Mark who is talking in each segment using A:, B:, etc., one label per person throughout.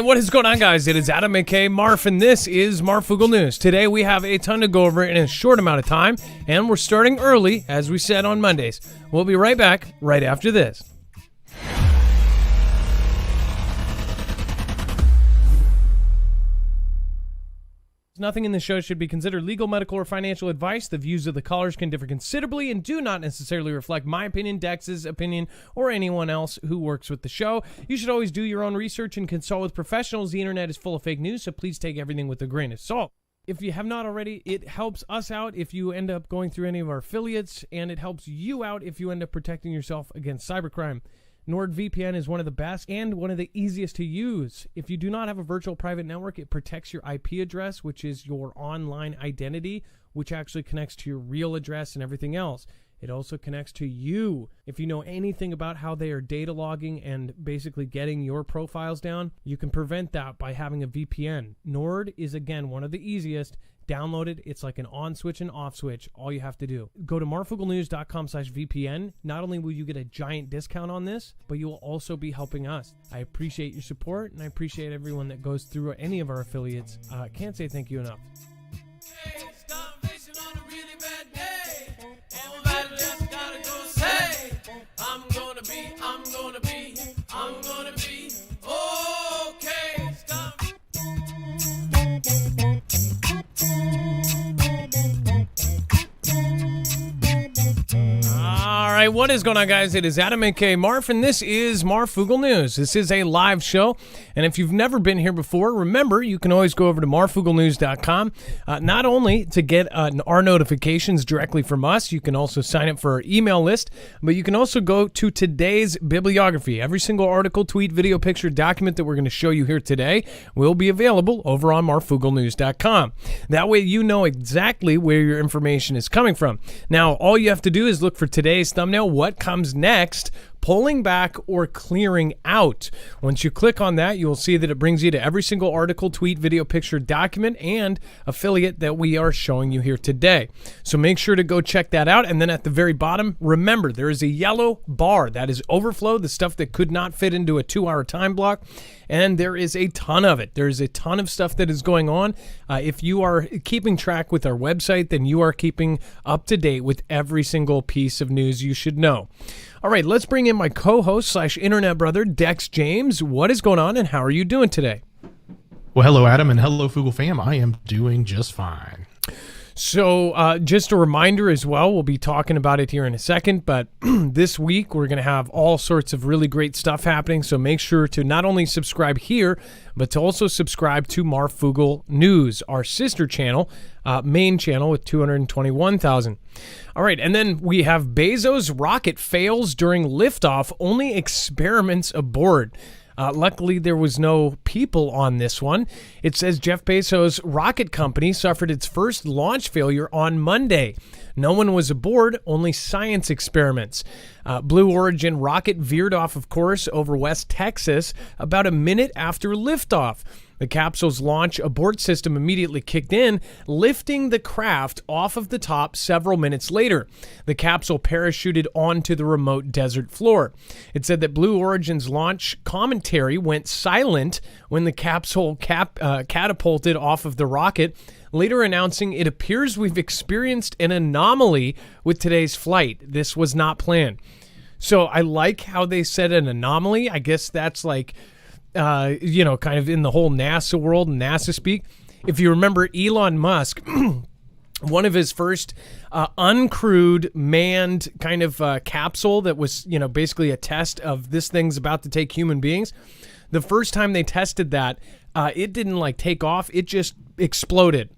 A: what is going on, guys? It is Adam, aka Marf, and this is Marfoogle News. Today we have a ton to go over in a short amount of time, and we're starting early, as we said on Mondays. We'll be right back right after this. Nothing in the show should be considered legal, medical, or financial advice. The views of the callers can differ considerably and do not necessarily reflect my opinion, Dex's opinion, or anyone else who works with the show. You should always do your own research and consult with professionals. The internet is full of fake news, so please take everything with a grain of salt. If you have not already, it helps us out if you end up going through any of our affiliates, and it helps you out if you end up protecting yourself against cybercrime. NordVPN is one of the best and one of the easiest to use. If you do not have a virtual private network, it protects your IP address, which is your online identity, which actually connects to your real address and everything else. It also connects to you. If you know anything about how they are data logging and basically getting your profiles down, you can prevent that by having a VPN. Nord is, again, one of the easiest. Download it. It's like an on switch and off switch. All you have to do. Go to marfooglenews.com/VPN. Not only will you get a giant discount on this, but you will also be helping us. I appreciate your support, and I appreciate everyone that goes through any of our affiliates. Can't say thank you enough. What is going on, guys? It is Adam, aka Marf, and this is Marfoogle News. This is a live show, and if you've never been here before, remember, you can always go over to marfooglenews.com, not only to get our notifications directly from us, you can also sign up for our email list, but you can also go to today's bibliography. Every single article, tweet, video, picture, document that we're going to show you here today will be available over on marfooglenews.com. That way you know exactly where your information is coming from. Now, all you have to do is look for today's thumbnail. What comes next? Pulling back or clearing out. Once you click on that, you'll see that it brings you to every single article, tweet, video, picture, document, and affiliate that we are showing you here today. So make sure to go check that out. And then at the very bottom, remember, there is a yellow bar. That is overflow, the stuff that could not fit into a 2-hour time block. And there is a ton of it. There's a ton of stuff that is going on. If you are keeping track with our website, then you are keeping up to date with every single piece of news you should know. All right, let's bring in my co-host / internet brother, Dex James. What is going on, and how are you doing today?
B: Well, hello, Adam, and hello, Foogle fam. I am doing just fine.
A: So just a reminder as well, we'll be talking about it here in a second, but this week we're going to have all sorts of really great stuff happening, so make sure to not only subscribe here, but to also subscribe to Marfoogle News, our sister channel, main channel with 221,000. All right, and then we have Bezos' rocket fails during liftoff, only experiments aboard. Luckily, there was no people on this one. It says Jeff Bezos' rocket company suffered its first launch failure on Monday. No one was aboard, only science experiments. Blue Origin rocket veered off of course over West Texas about a minute after liftoff. The capsule's launch abort system immediately kicked in, lifting the craft off of the top several minutes later. The capsule parachuted onto the remote desert floor. It said that Blue Origin's launch commentary went silent when the capsule catapulted off of the rocket, later announcing, "It appears we've experienced an anomaly with today's flight. This was not planned." So I like how they said an anomaly. I guess that's like, kind of in the whole NASA world and NASA speak. If you remember Elon Musk, one of his first uncrewed manned kind of capsule that was, basically a test of this thing's about to take human beings. The first time they tested that, it didn't take off. It just exploded.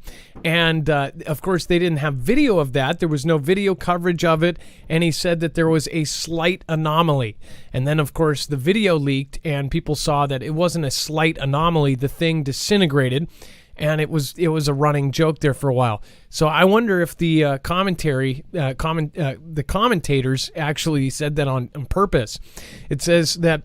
A: And of course, they didn't have video of that. There was no video coverage of it. And he said that there was a slight anomaly. And then, of course, the video leaked and people saw that it wasn't a slight anomaly. The thing disintegrated. And it was a running joke there for a while. So I wonder if the commentators actually said that on purpose. It says that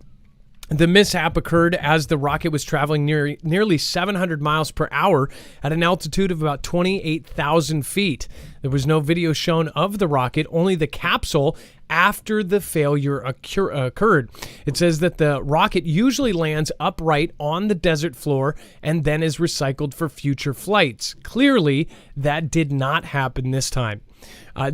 A: the mishap occurred as the rocket was traveling nearly 700 miles per hour at an altitude of about 28,000 feet. There was no video shown of the rocket, only the capsule after the failure occurred. It says that the rocket usually lands upright on the desert floor and then is recycled for future flights. Clearly, that did not happen this time.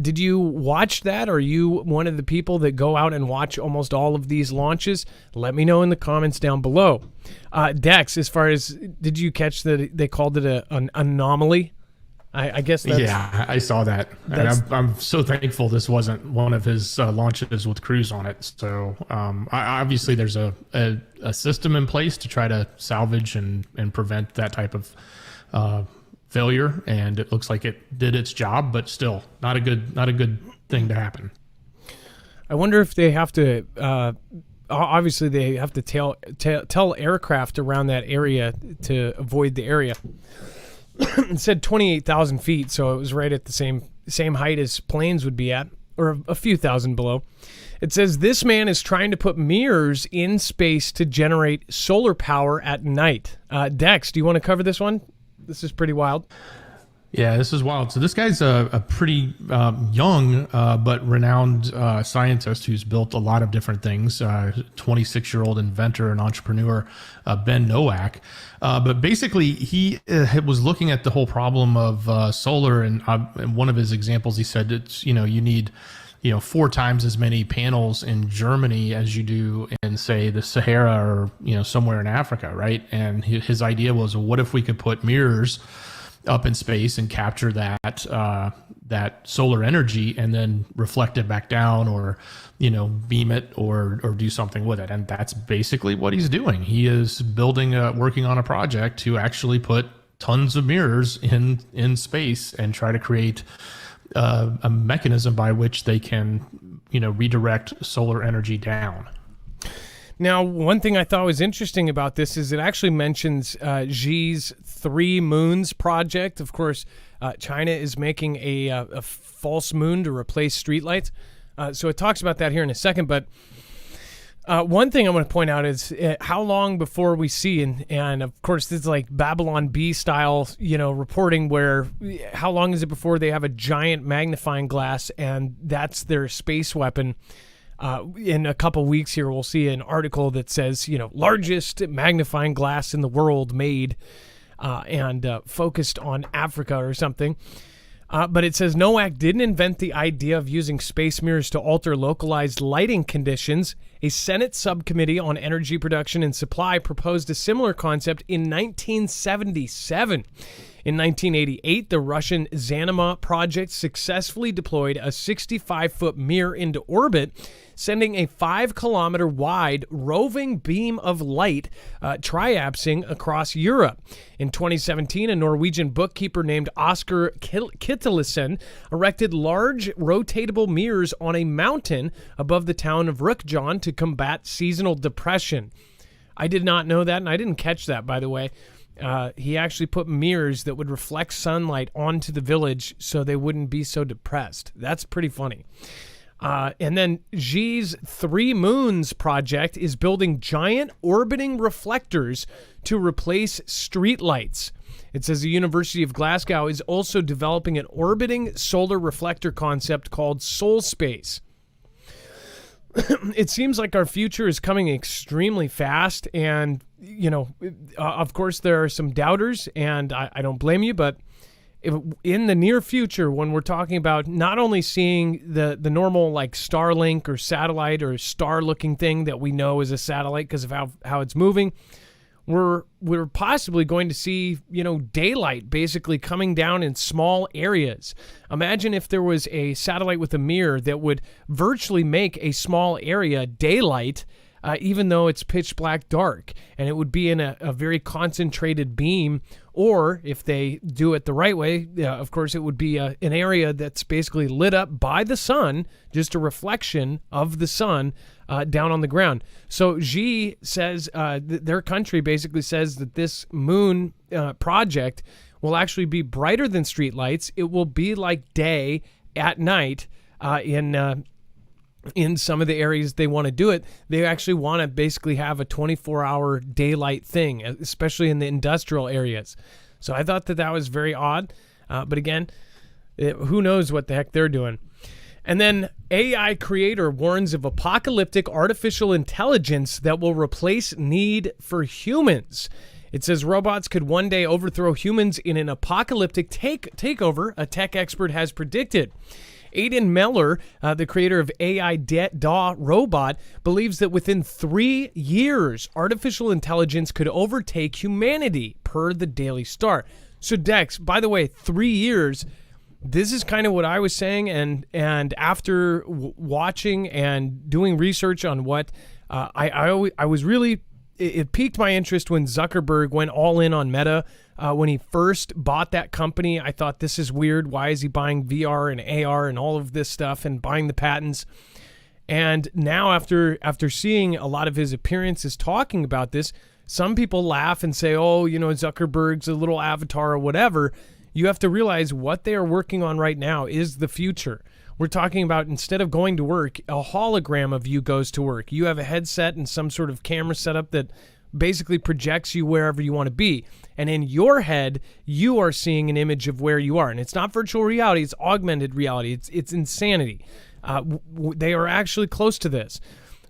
A: Did you watch that? Are you one of the people that go out and watch almost all of these launches? Let me know in the comments down below. Dex, as far as, did you catch that they called it an anomaly? I guess that's...
B: Yeah, I saw that. And I'm so thankful this wasn't one of his launches with crews on it. So obviously there's a system in place to try to salvage and prevent that type of failure, and it looks like it did its job, but still not a good thing to happen.
A: I wonder if they have to obviously they have to tell aircraft around that area to avoid the area. It said 28,000 feet, so it was right at the same height as planes would be at, or a few thousand below. It says this man is trying to put mirrors in space to generate solar power at night. Dex, do you want to cover this one? This is pretty wild.
B: Yeah, this is wild. So this guy's a pretty young but renowned scientist who's built a lot of different things. 26-year-old inventor and entrepreneur, Ben Nowak. But basically, he was looking at the whole problem of solar, and one of his examples, he said, it's you need 4 times as many panels in Germany as you do in, say, the Sahara or somewhere in Africa, right? And his idea was, what if we could put mirrors up in space and capture that solar energy and then reflect it back down, or beam it or do something with it. And that's basically what he's doing. He is working on a project to actually put tons of mirrors in space and try to create a mechanism by which they can redirect solar energy down.
A: Now, one thing I thought was interesting about this is it actually mentions Xi's 3 Moons project. Of course, China is making a false moon to replace streetlights. So it talks about that here in a second. But one thing I want to point out is how long before we see, and of course, this is like Babylon Bee style, reporting, where how long is it before they have a giant magnifying glass and that's their space weapon? In a couple weeks here, we'll see an article that says, largest magnifying glass in the world made and focused on Africa or something. But it says Nowak didn't invent the idea of using space mirrors to alter localized lighting conditions. A Senate subcommittee on energy production and supply proposed a similar concept in 1977. In 1988, the Russian Zanima project successfully deployed a 65-foot mirror into orbit, sending a 5-kilometer wide roving beam of light triapsing across Europe. In 2017, a Norwegian bookkeeper named Oscar Kittelsen erected large rotatable mirrors on a mountain above the town of Rukjon to combat seasonal depression. I did not know that, and I didn't catch that, by the way. He actually put mirrors that would reflect sunlight onto the village so they wouldn't be so depressed. That's pretty funny. And then Xi's 3 Moons project is building giant orbiting reflectors to replace streetlights. It says the University of Glasgow is also developing an orbiting solar reflector concept called Soul Space. It seems like our future is coming extremely fast, and of course there are some doubters, and I don't blame you, but in the near future, when we're talking about not only seeing the normal like Starlink or satellite or star looking thing that we know is a satellite because of how it's moving, we're possibly going to see daylight basically coming down in small areas. Imagine if there was a satellite with a mirror that would virtually make a small area daylight, even though it's pitch black dark, and it would be in a very concentrated beam. Or if they do it the right way, of course, it would be an area that's basically lit up by the sun, just a reflection of the sun down on the ground. So Xi says their country basically says that this moon project will actually be brighter than streetlights. It will be like day at night in some of the areas they want to do it. They actually want to basically have a 24-hour daylight thing, especially in the industrial areas. So I thought that was very odd. But again, who knows what the heck they're doing. And then AI creator warns of apocalyptic artificial intelligence that will replace need for humans. It says robots could one day overthrow humans in an apocalyptic takeover, a tech expert has predicted. Aidan Meller, the creator of AI DAW Robot, believes that within 3 years, artificial intelligence could overtake humanity, per the Daily Star. So Dex, by the way, 3 years, this is kind of what I was saying, and after watching and doing research on what I was really, it piqued my interest when Zuckerberg went all in on Meta. When he first bought that company, I thought, this is weird. Why is he buying VR and AR and all of this stuff and buying the patents? And now after seeing a lot of his appearances talking about this, some people laugh and say, oh, Zuckerberg's a little avatar or whatever. You have to realize what they are working on right now is the future. We're talking about, instead of going to work, a hologram of you goes to work. You have a headset and some sort of camera setup that basically projects you wherever you want to be. And in your head, you are seeing an image of where you are. And it's not virtual reality, it's augmented reality. It's insanity. They are actually close to this.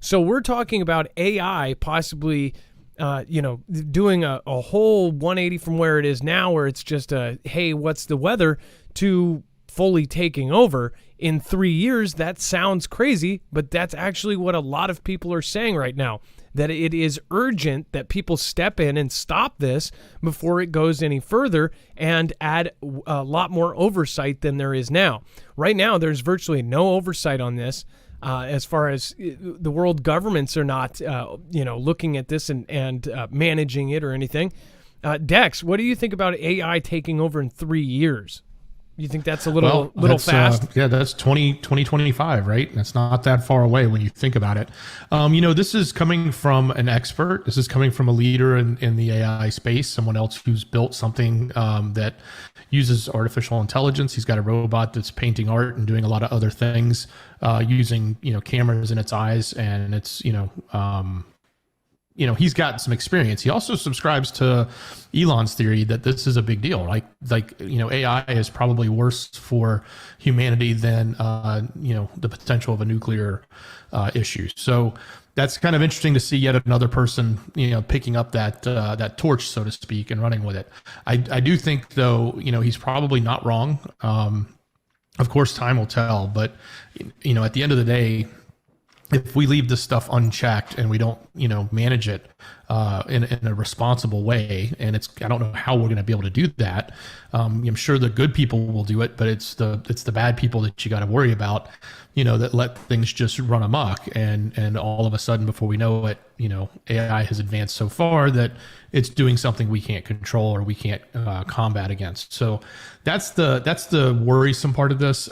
A: So we're talking about AI possibly doing a whole 180 from where it is now, where it's just hey, what's the weather, to fully taking over in 3 years. That sounds crazy, but that's actually what a lot of people are saying right now, that it is urgent that people step in and stop this before it goes any further and add a lot more oversight than there is now. Right now, there's virtually no oversight on this. As far as the world governments are not, looking at this and managing it or anything. Dex, what do you think about AI taking over in 3 years? You think that's a little fast?
B: That's 2025, right? That's not that far away when you think about it. This is coming from an expert. This is coming from a leader in the AI space, someone else who's built something that uses artificial intelligence. He's got a robot that's painting art and doing a lot of other things using, cameras in its eyes. And it's, he's got some experience. He also subscribes to Elon's theory that this is a big deal. AI is probably worse for humanity than, the potential of a nuclear issue. So that's kind of interesting to see yet another person, picking up that torch, so to speak, and running with it. I do think, though, he's probably not wrong. Of course, time will tell. But, at the end of the day, if we leave this stuff unchecked and we don't, manage it in a responsible way, and I don't know how we're going to be able to do that. I'm sure the good people will do it, but it's the bad people that you got to worry about, that let things just run amok, and all of a sudden, before we know it, AI has advanced so far that it's doing something we can't control or we can't combat against. So that's the worrisome part of this.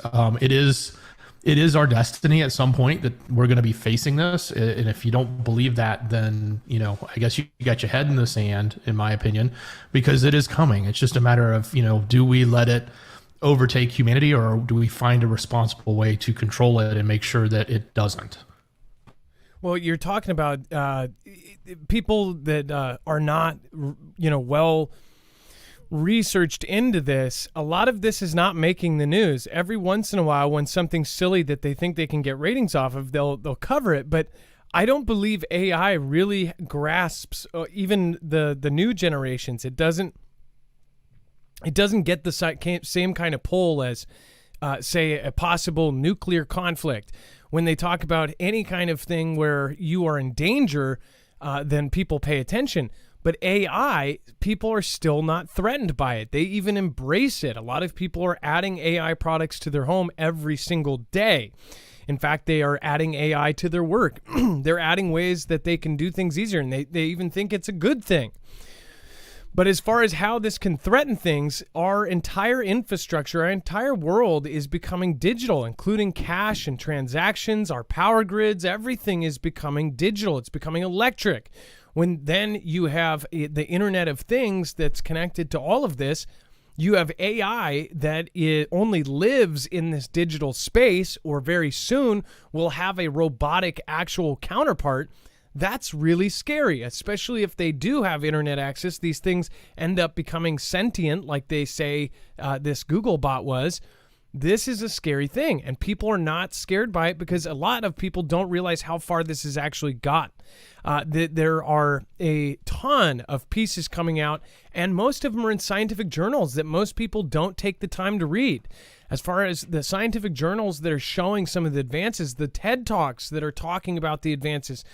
B: It is our destiny at some point that we're going to be facing this. And if you don't believe that, then, I guess you got your head in the sand, in my opinion, because it is coming. It's just a matter of, do we let it overtake humanity, or do we find a responsible way to control it and make sure that it doesn't?
A: Well, you're talking about people that are not, well researched into this. A lot of this is not making the news. Every once in a while, when something's silly that they think they can get ratings off of, they'll cover it. But I don't believe AI really grasps even the new generations. It doesn't get the same kind of pull as, say, a possible nuclear conflict. When they talk about any kind of thing where you are in danger, then people pay attention. But AI, people are still not threatened by it. They even embrace it. A lot of people are adding AI products to their home every single day. In fact, they are adding AI to their work. They're adding ways that they can do things easier, and they even think it's a good thing. But as far as how this can threaten things, our entire infrastructure, our entire world is becoming digital, including cash and transactions, our power grids, everything is becoming digital. It's becoming electric. When then you have the Internet of Things that's connected to all of this, you have AI that only lives in this digital space, or very soon will have a robotic actual counterpart. That's really scary, especially if they do have internet access. These things end up becoming sentient, like they say this Google bot was. this is a scary thing, and people are not scared by it because a lot of people don't realize how far this has actually got. There are a ton of pieces coming out, and most of them are in scientific journals that most people don't take the time to read. As far as the scientific journals that are showing some of the advances, the TED Talks that are talking about the advances,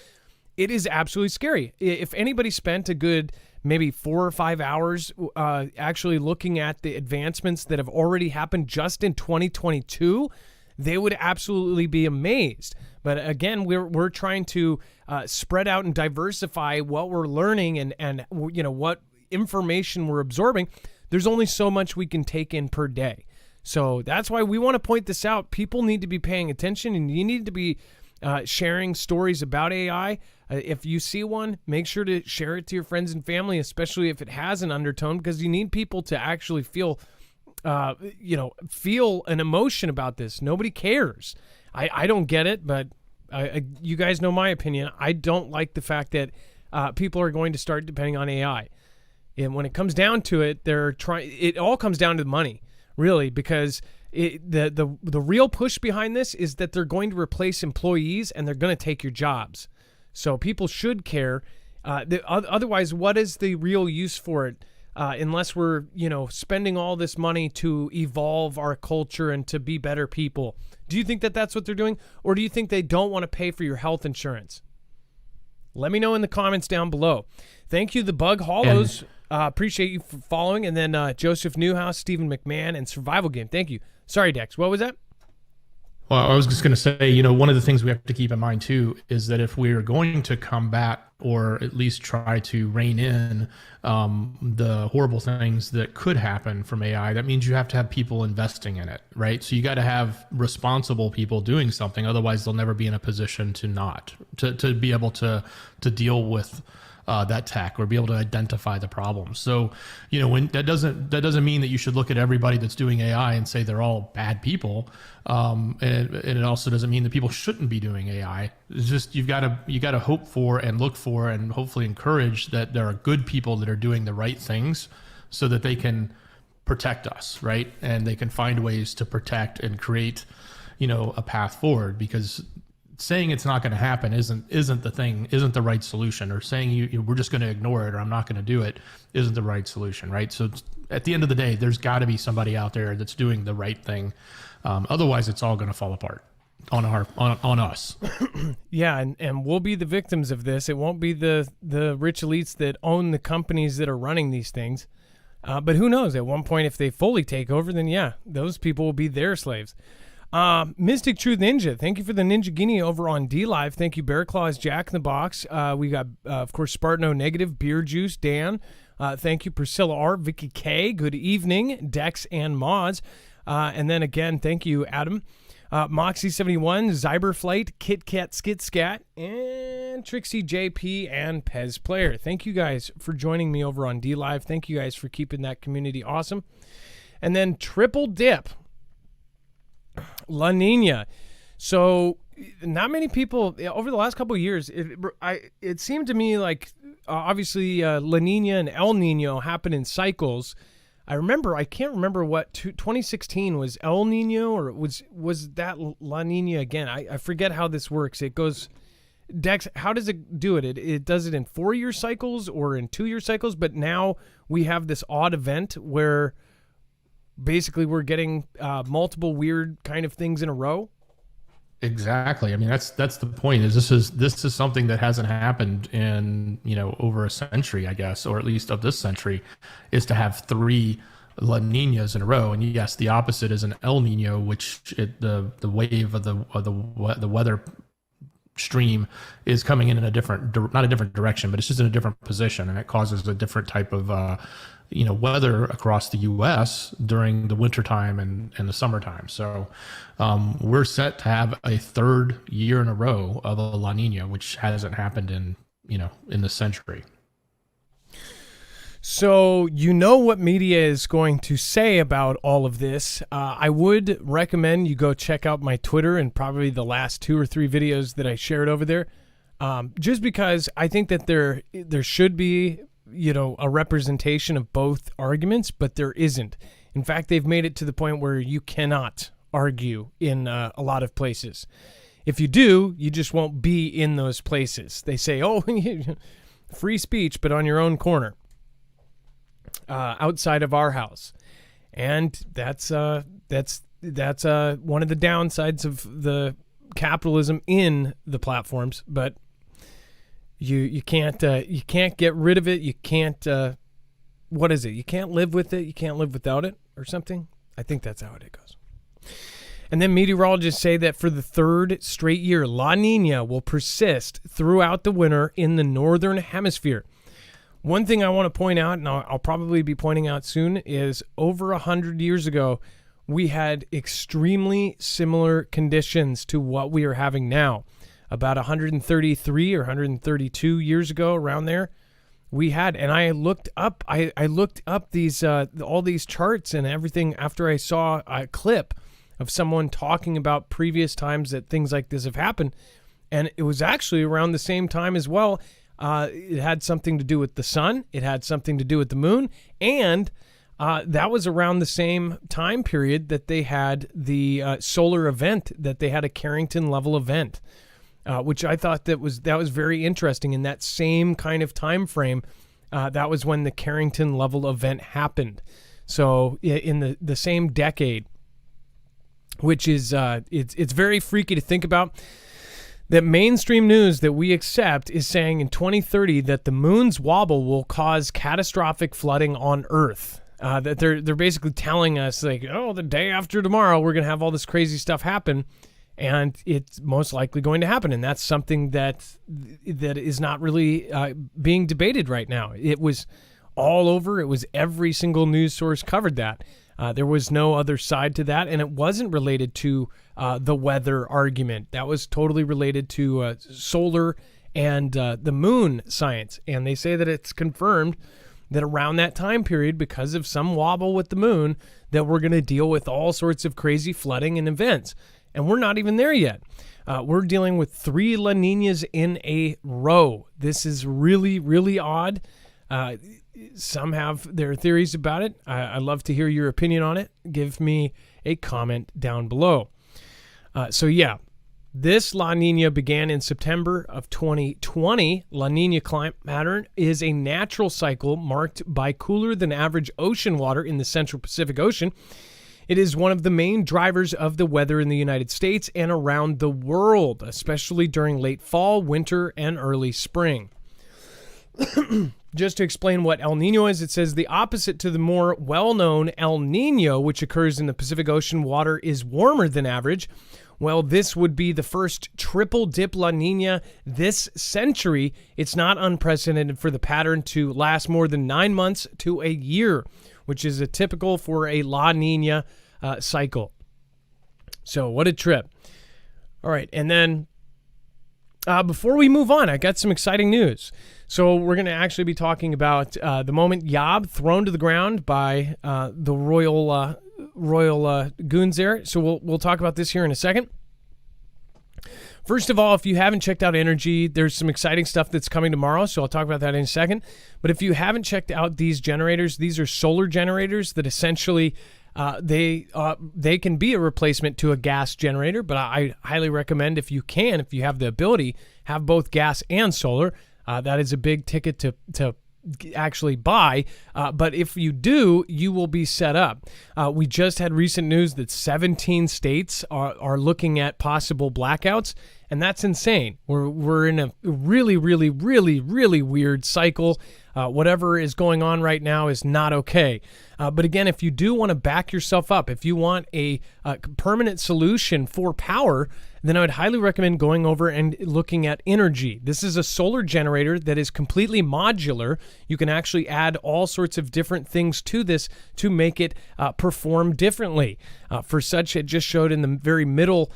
A: it is absolutely scary. If anybody spent a good maybe 4 or 5 hours actually looking at the advancements that have already happened just in 2022, they would absolutely be amazed. But again, we're trying to spread out and diversify what we're learning and what information we're absorbing. There's only so much we can take in per day. So that's why we want to point this out. People need to be paying attention, and you need to be sharing stories about AI. If you see one, make sure to share it to your friends and family, especially if it has an undertone, because you need people to actually feel an emotion about this. Nobody cares. I don't get it, but you guys know my opinion. I don't like the fact that people are going to start depending on AI. And when it comes down to it, it all comes down to the money, really, because the real push behind this is that they're going to replace employees and they're going to take your jobs. So people should care. Otherwise, what is the real use for it? Unless we're, spending all this money to evolve our culture and to be better people. Do you think that that's what they're doing? Or do you think they don't want to pay for your health insurance? Let me know in the comments down below. Thank you, the Bug Hollows. Appreciate you for following. And then Joseph Newhouse, Stephen McMahon, and Survival Game. Thank you. Sorry, Dex. What was that?
B: Well, I was just going to say, one of the things we have to keep in mind, too, is that if we're going to combat or at least try to rein in the horrible things that could happen from AI, that means you have to have people investing in it, right? So you got to have responsible people doing something. Otherwise, they'll never be in a position to be able to deal with that tech or be able to identify the problems. So, when that doesn't mean that you should look at everybody that's doing AI and say they're all bad people. And it also doesn't mean that people shouldn't be doing AI. It's just, you got to hope for and look for and hopefully encourage that there are good people that are doing the right things so that they can protect us, right? And they can find ways to protect and create, a path forward, because saying it's not going to happen isn't the right solution, or saying we're just going to ignore it or I'm not going to do it isn't the right solution, right? So at the end of the day, there's got to be somebody out there that's doing the right thing. Otherwise, it's all going to fall apart on us.
A: Yeah, and we'll be the victims of this. It won't be the rich elites that own the companies that are running these things. But who knows? At one point, if they fully take over, then yeah, those people will be their slaves. Mystic Truth Ninja, thank you for the Ninja Guinea over on D-Live. Thank you, Bear Claws, Jack in the Box. We got, of course, Spartano Negative, Beer Juice, Dan. Thank you, Priscilla R, Vicky K. Good evening, Dex and Moz. And then again, thank you, Adam. Moxie71, Zyberflight, Kit Kat Skit Scat, and Trixie JP and Pez Player. Thank you guys for joining me over on D-Live. Thank you guys for keeping that community awesome. And then Triple Dip, La Niña. So not many people over the last couple of years, it seemed to me like obviously La Niña and El Nino happen in cycles. I can't remember what 2016 was El Nino, or was that La Niña again? I forget how this works. It goes, Dex, how does it do it? It does it in 4-year cycles or in 2-year cycles, but now we have this odd event where basically we're getting multiple weird kind of things in a row.
B: Exactly. I mean, that's the point. This is something that hasn't happened in over a century, I guess, or at least of this century, is to have 3 La Niñas in a row. And yes, the opposite is an El Nino, which the wave of the weather stream is coming in a different, not a different direction, but it's just in a different position, and it causes a different type of weather across the U.S. during the wintertime and the summertime. So we're set to have a 3rd year in a row of a La Nina, which hasn't happened in this century.
A: So what media is going to say about all of this. I would recommend you go check out my Twitter and probably the last 2 or 3 videos that I shared over there, just because I think that there should be a representation of both arguments, but there isn't. In fact, they've made it to the point where you cannot argue in a lot of places. If you do, you just won't be in those places. They say, oh, free speech, but on your own corner, outside of our house. And that's one of the downsides of the capitalism in the platforms. But you can't get rid of it. You can't. What is it? You can't live with it. You can't live without it, or something. I think that's how it goes. And then meteorologists say that for the third straight year, La Niña will persist throughout the winter in the northern hemisphere. One thing I want to point out, and I'll probably be pointing out soon, is over 100 years ago, we had extremely similar conditions to what we are having now. About 133 or 132 years ago, around there, we had, and I looked up these all these charts and everything after I saw a clip of someone talking about previous times that things like this have happened, and it was actually around the same time as well. It had something to do with the sun, it had something to do with the moon, and that was around the same time period that they had the solar event, that they had a Carrington level event. Which I thought that was very interesting. In that same kind of time frame, that was when the Carrington level event happened. So in the same decade, which is it's very freaky to think about. That mainstream news that we accept is saying in 2030 that the moon's wobble will cause catastrophic flooding on Earth. That they're basically telling us, like, oh, the day after tomorrow we're gonna have all this crazy stuff happen. And it's most likely going to happen. And that's something that is not really being debated right now. It was all over. It was every single news source covered that. There was no other side to that. And it wasn't related to the weather argument. That was totally related to solar and the moon science. And they say that it's confirmed that around that time period, because of some wobble with the moon, that we're going to deal with all sorts of crazy flooding and events. And we're not even there yet. We're dealing with 3 La Niñas in a row. This is really, really odd. Some have their theories about it. I'd love to hear your opinion on it. Give me a comment down below. So yeah, this La Niña began in September of 2020. La Niña climate pattern is a natural cycle marked by cooler than average ocean water in the Central Pacific Ocean. It is one of the main drivers of the weather in the United States and around the world, especially during late fall, winter, and early spring. Just to explain what El Nino is, it says the opposite to the more well-known El Nino, which occurs in the Pacific Ocean, water is warmer than average. Well, this would be the first triple dip La Nina this century. It's not unprecedented for the pattern to last more than 9 months to a year, which is a typical for a La Nina cycle. So what a trip. All right, and then before we move on, I got some exciting news. So we're going to actually be talking about the moment Yob thrown to the ground by the royal goons there. So we'll talk about this here in a second. First of all, if you haven't checked out Energy, there's some exciting stuff that's coming tomorrow, so I'll talk about that in a second. But if you haven't checked out these generators, these are solar generators that essentially they can be a replacement to a gas generator, but I highly recommend, if you have the ability, have both gas and solar. That is a big ticket to actually buy, but if you do, you will be set up. We just had recent news that 17 states are looking at possible blackouts, and that's insane. We're in a really, really, really, really weird cycle. Whatever is going on right now is not okay. But again, if you do want to back yourself up, if you want a permanent solution for power, then I would highly recommend going over and looking at Energy. This is a solar generator that is completely modular. You can actually add all sorts of different things to this to make it perform differently. For such, it just showed in the very middle,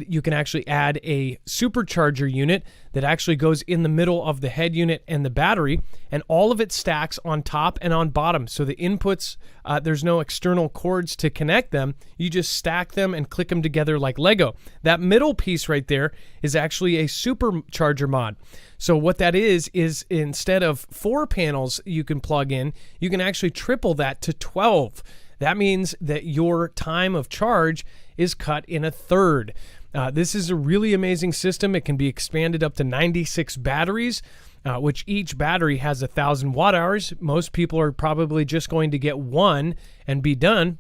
A: you can actually add a supercharger unit that actually goes in the middle of the head unit and the battery, and all of it stacks on top and on bottom. So the inputs, there's no external cords to connect them. You just stack them and click them together like Lego. That middle piece right there is actually a supercharger mod. So what that is instead of 4 panels you can plug in, you can actually triple that to 12. That means that your time of charge is cut in a third. This is a really amazing system. It can be expanded up to 96 batteries, which each battery has 1,000 watt hours. Most people are probably just going to get one and be done.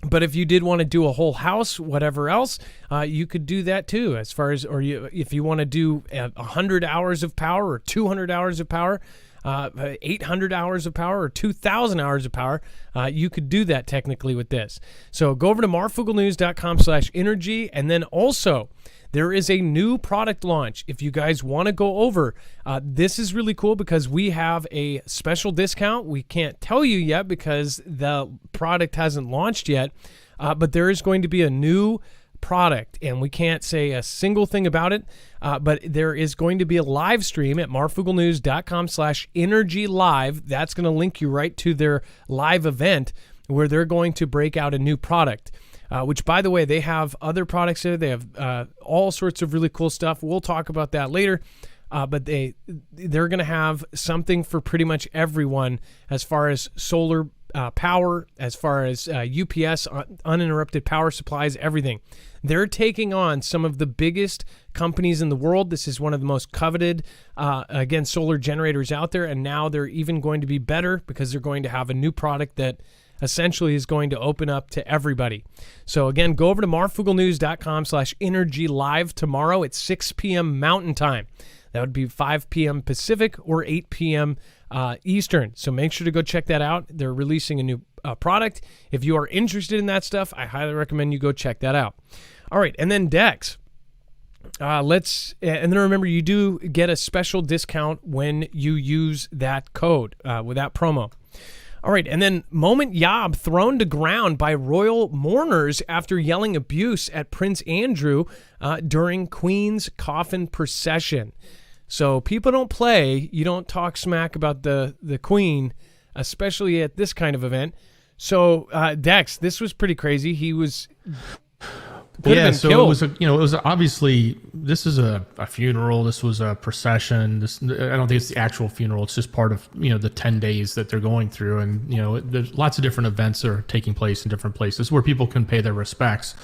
A: But if you did want to do a whole house, whatever else, you could do that too. As far as, if you want to do 100 hours of power or 200 hours of power, 800 hours of power or 2,000 hours of power, you could do that technically with this. So go over to marfooglenews.com/energy, and then also there is a new product launch. If you guys want to go over, this is really cool because we have a special discount. We can't tell you yet because the product hasn't launched yet, but there is going to be a new product, and we can't say a single thing about it, but there is going to be a live stream at marfooglenews.com/energy live. That's going to link you right to their live event where they're going to break out a new product. Which, by the way, they have other products there. They have all sorts of really cool stuff. We'll talk about that later. But they're going to have something for pretty much everyone as far as solar power, as far as UPS, uninterrupted power supplies, everything. They're taking on some of the biggest companies in the world. This is one of the most coveted, again, solar generators out there. And now they're even going to be better because they're going to have a new product that essentially is going to open up to everybody. So again, go over to marfooglenews.com/energy live tomorrow at 6 p.m. Mountain Time. That would be 5 p.m. Pacific or 8 p.m. Eastern. So make sure to go check that out. They're releasing a new product. If you are interested in that stuff, I highly recommend you go check that out. All right, and then Dex. And then remember, you do get a special discount when you use that code with that promo. All right, and then Moment Yob thrown to ground by royal mourners after yelling abuse at Prince Andrew during Queen's coffin procession. So people don't play. You don't talk smack about the Queen, especially at this kind of event. So Dex, this was pretty crazy. He was
B: so
A: killed.
B: it was obviously, this is a funeral. This was a procession. I don't think it's the actual funeral. It's just part of, the 10 days that they're going through. And, there's lots of different events that are taking place in different places where people can pay their respects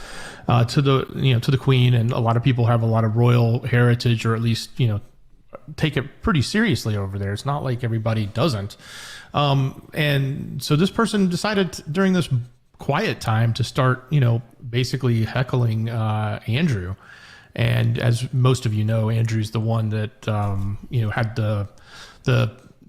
B: to the Queen. And a lot of people have a lot of royal heritage, or at least, take it pretty seriously over there. It's not like everybody doesn't. And so this person decided during this quiet time to start, basically heckling Andrew. And as most of you know, Andrew's the one that had the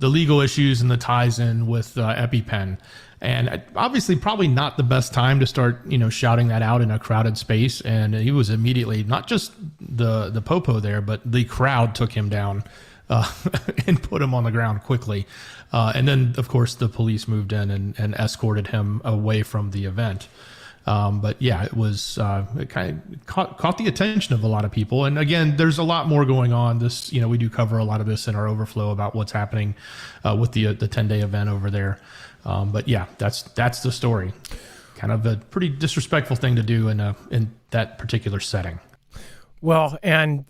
B: legal issues and the ties in with EpiPen. And obviously probably not the best time to start, shouting that out in a crowded space. And he was immediately, not just the popo there, but the crowd took him down and put him on the ground quickly. And then, of course, the police moved in and escorted him away from the event. But yeah, it was it kind of caught the attention of a lot of people. And again, there's a lot more going on. This, we do cover a lot of this in our overflow about what's happening with the 10-day event over there. But yeah, that's the story. Kind of a pretty disrespectful thing to do in that particular setting.
A: Well, and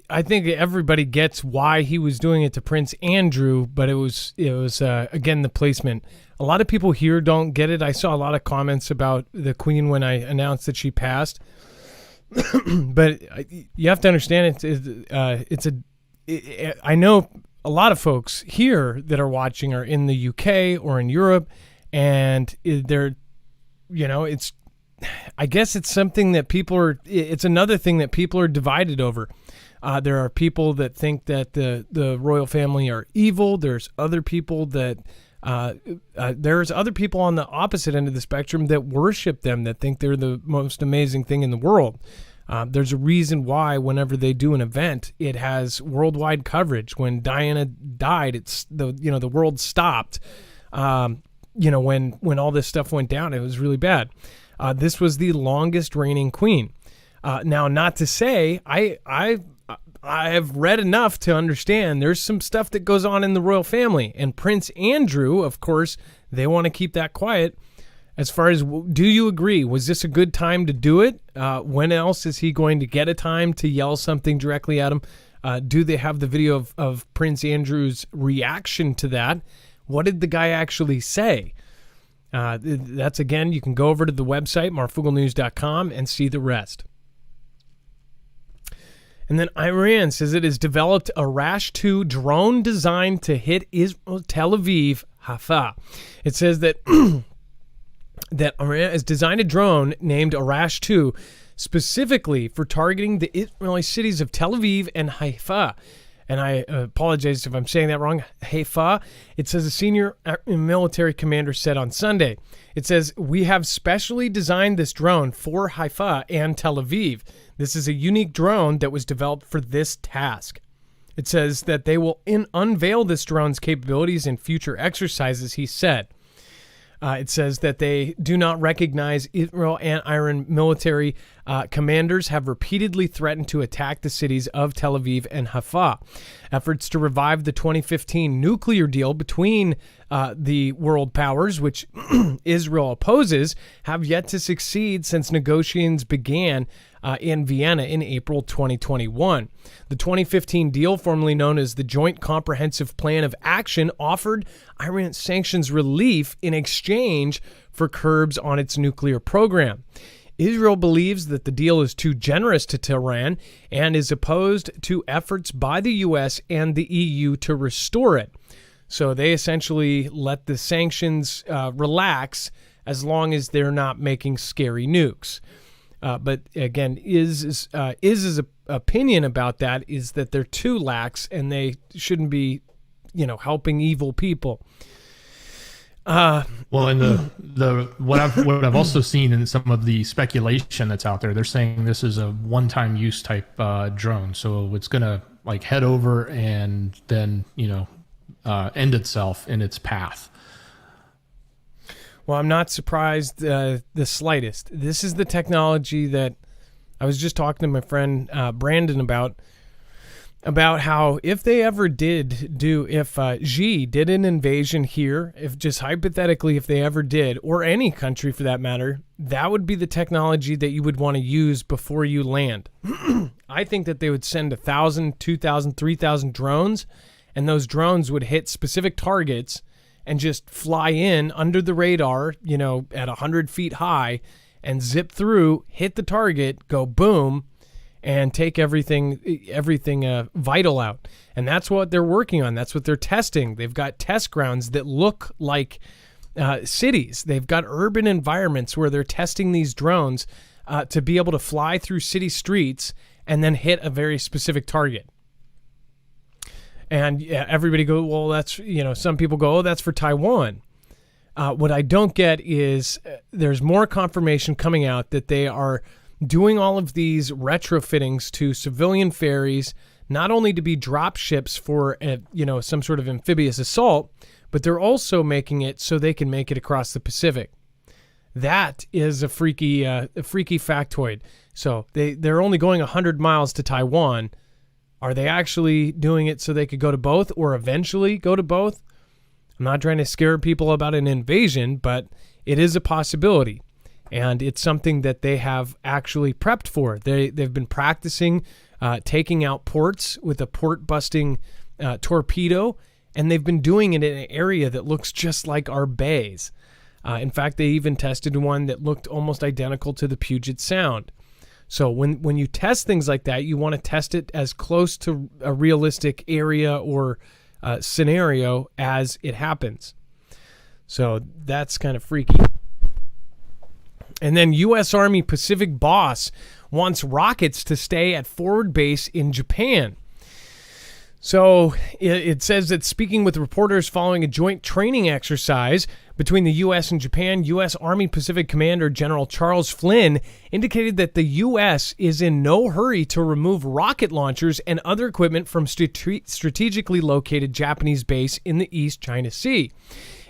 A: I think everybody gets why he was doing it to Prince Andrew, but it was again, the placement. A lot of people here don't get it. I saw a lot of comments about the Queen when I announced that she passed, but you have to understand I know a lot of folks here that are watching are in the UK or in Europe, and I guess it's something that it's another thing that people are divided over. There are people that think that the royal family are evil. There's other people that there's other people on the opposite end of the spectrum that worship them, that think they're the most amazing thing in the world. There's a reason why whenever they do an event, it has worldwide coverage. When Diana died, it's the world stopped. When all this stuff went down, it was really bad. This was the longest reigning queen. Now, not to say I have read enough to understand there's some stuff that goes on in the royal family, and Prince Andrew, of course, they want to keep that quiet. As far as, do you agree? Was this a good time to do it? When else is he going to get a time to yell something directly at him? Do they have the video of Prince Andrew's reaction to that? What did the guy actually say? That's, again, you can go over to the website, marfooglenews.com, and see the rest. And then Iran says it has developed a Rash-2 drone designed to hit Israel, Tel Aviv, Haifa. It says that that Iran has designed a drone named Arash-2 specifically for targeting the Israeli cities of Tel Aviv and Haifa. And I apologize if I'm saying that wrong. Haifa. It says a senior military commander said on Sunday. It says, we have specially designed this drone for Haifa and Tel Aviv. This is a unique drone that was developed for this task. It says that they will unveil this drone's capabilities in future exercises, he said. It says that they do not recognize Israel and Iran military commanders have repeatedly threatened to attack the cities of Tel Aviv and Haifa. Efforts to revive the 2015 nuclear deal between the world powers, which Israel opposes, have yet to succeed since negotiations began in Vienna in April 2021. The 2015 deal, formerly known as the Joint Comprehensive Plan of Action, offered Iran sanctions relief in exchange for curbs on its nuclear program. Israel believes that the deal is too generous to Tehran and is opposed to efforts by the U.S. and the EU to restore it. So they essentially let the sanctions relax as long as they're not making scary nukes. But again, Iz's opinion about that is that they're too lax and they shouldn't be, helping evil people.
B: Well, and what I've also seen in some of the speculation that's out there, they're saying this is a one-time use type drone, so it's gonna head over and then end itself in its path.
A: Well, I'm not surprised the slightest. This is the technology that I was just talking to my friend Brandon about how if they ever if Xi did an invasion here, if just hypothetically, if they ever did, or any country for that matter, that would be the technology that you would want to use before you land. I think that they would send 1,000, 2,000, 3,000 drones, and those drones would hit specific targets and just fly in under the radar, at 100 feet high and zip through, hit the target, go boom, and take everything vital out. And that's what they're working on. That's what they're testing. They've got test grounds that look like cities. They've got urban environments where they're testing these drones to be able to fly through city streets and then hit a very specific target. And everybody go, well, that's, some people go, oh, that's for Taiwan. What I don't get is there's more confirmation coming out that they are doing all of these retrofittings to civilian ferries, not only to be drop ships for, some sort of amphibious assault, but they're also making it so they can make it across the Pacific. That is a freaky factoid. So they're only going 100 miles to Taiwan. Are they actually doing it so they could go to both or eventually go to both? I'm not trying to scare people about an invasion, but it is a possibility. And it's something that they have actually prepped for. They've been practicing taking out ports with a port-busting torpedo, and they've been doing it in an area that looks just like our bays. In fact, they even tested one that looked almost identical to the Puget Sound. So when you test things like that, you want to test it as close to a realistic area or scenario as it happens. So that's kind of freaky. And then U.S. Army Pacific boss wants rockets to stay at forward base in Japan. So it says that speaking with reporters following a joint training exercise between the U.S. and Japan, U.S. Army Pacific Commander General Charles Flynn indicated that the U.S. is in no hurry to remove rocket launchers and other equipment from strategically located Japanese base in the East China Sea.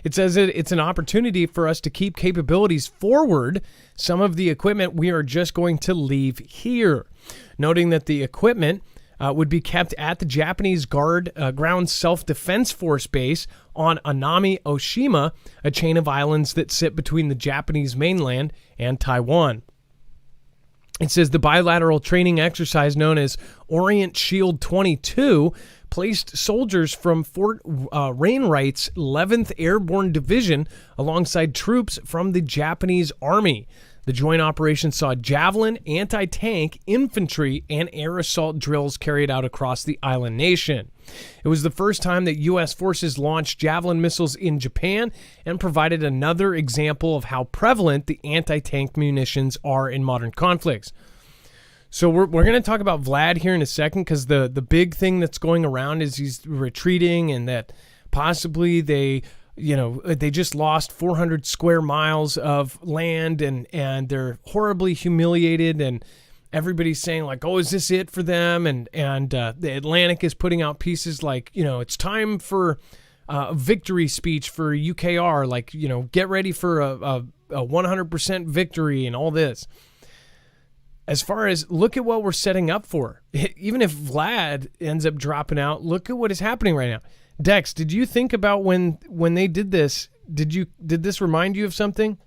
A: It says that it's an opportunity for us to keep capabilities forward. Some of the equipment we are just going to leave here, noting that the equipment would be kept at the Japanese Ground Self-Defense Force base on Anami Oshima, a chain of islands that sit between the Japanese mainland and Taiwan. It says the bilateral training exercise known as Orient Shield 22 placed soldiers from Fort Wainwright's 11th Airborne Division alongside troops from the Japanese Army. The joint operation saw javelin, anti-tank, infantry, and air assault drills carried out across the island nation. It was the first time that U.S. forces launched javelin missiles in Japan and provided another example of how prevalent the anti-tank munitions are in modern conflicts. So we're going to talk about Vlad here in a second, because the big thing that's going around is he's retreating, and that possibly they just lost 400 square miles of land, and they're horribly humiliated, and everybody's saying like, oh, is this it for them? And the Atlantic is putting out pieces like, it's time for a victory speech for UKR, like, get ready for a 100% victory and all this. As far as look at what we're setting up for, even if Vlad ends up dropping out, look at what is happening right now. Dex, did you think about when they did this? Did this remind you of something?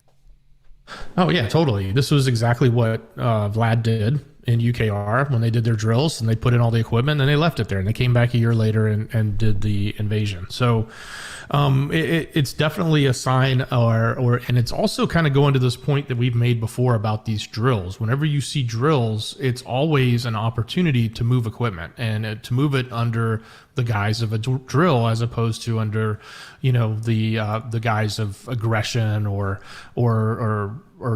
B: Oh yeah, totally. This was exactly what Vlad did in UKR when they did their drills, and they put in all the equipment and they left it there, and they came back a year later and did the invasion. So it's definitely a sign, and it's also kind of going to this point that we've made before about these drills. Whenever you see drills, it's always an opportunity to move equipment, and to move it under the guise of a drill, as opposed to under, the guise of aggression or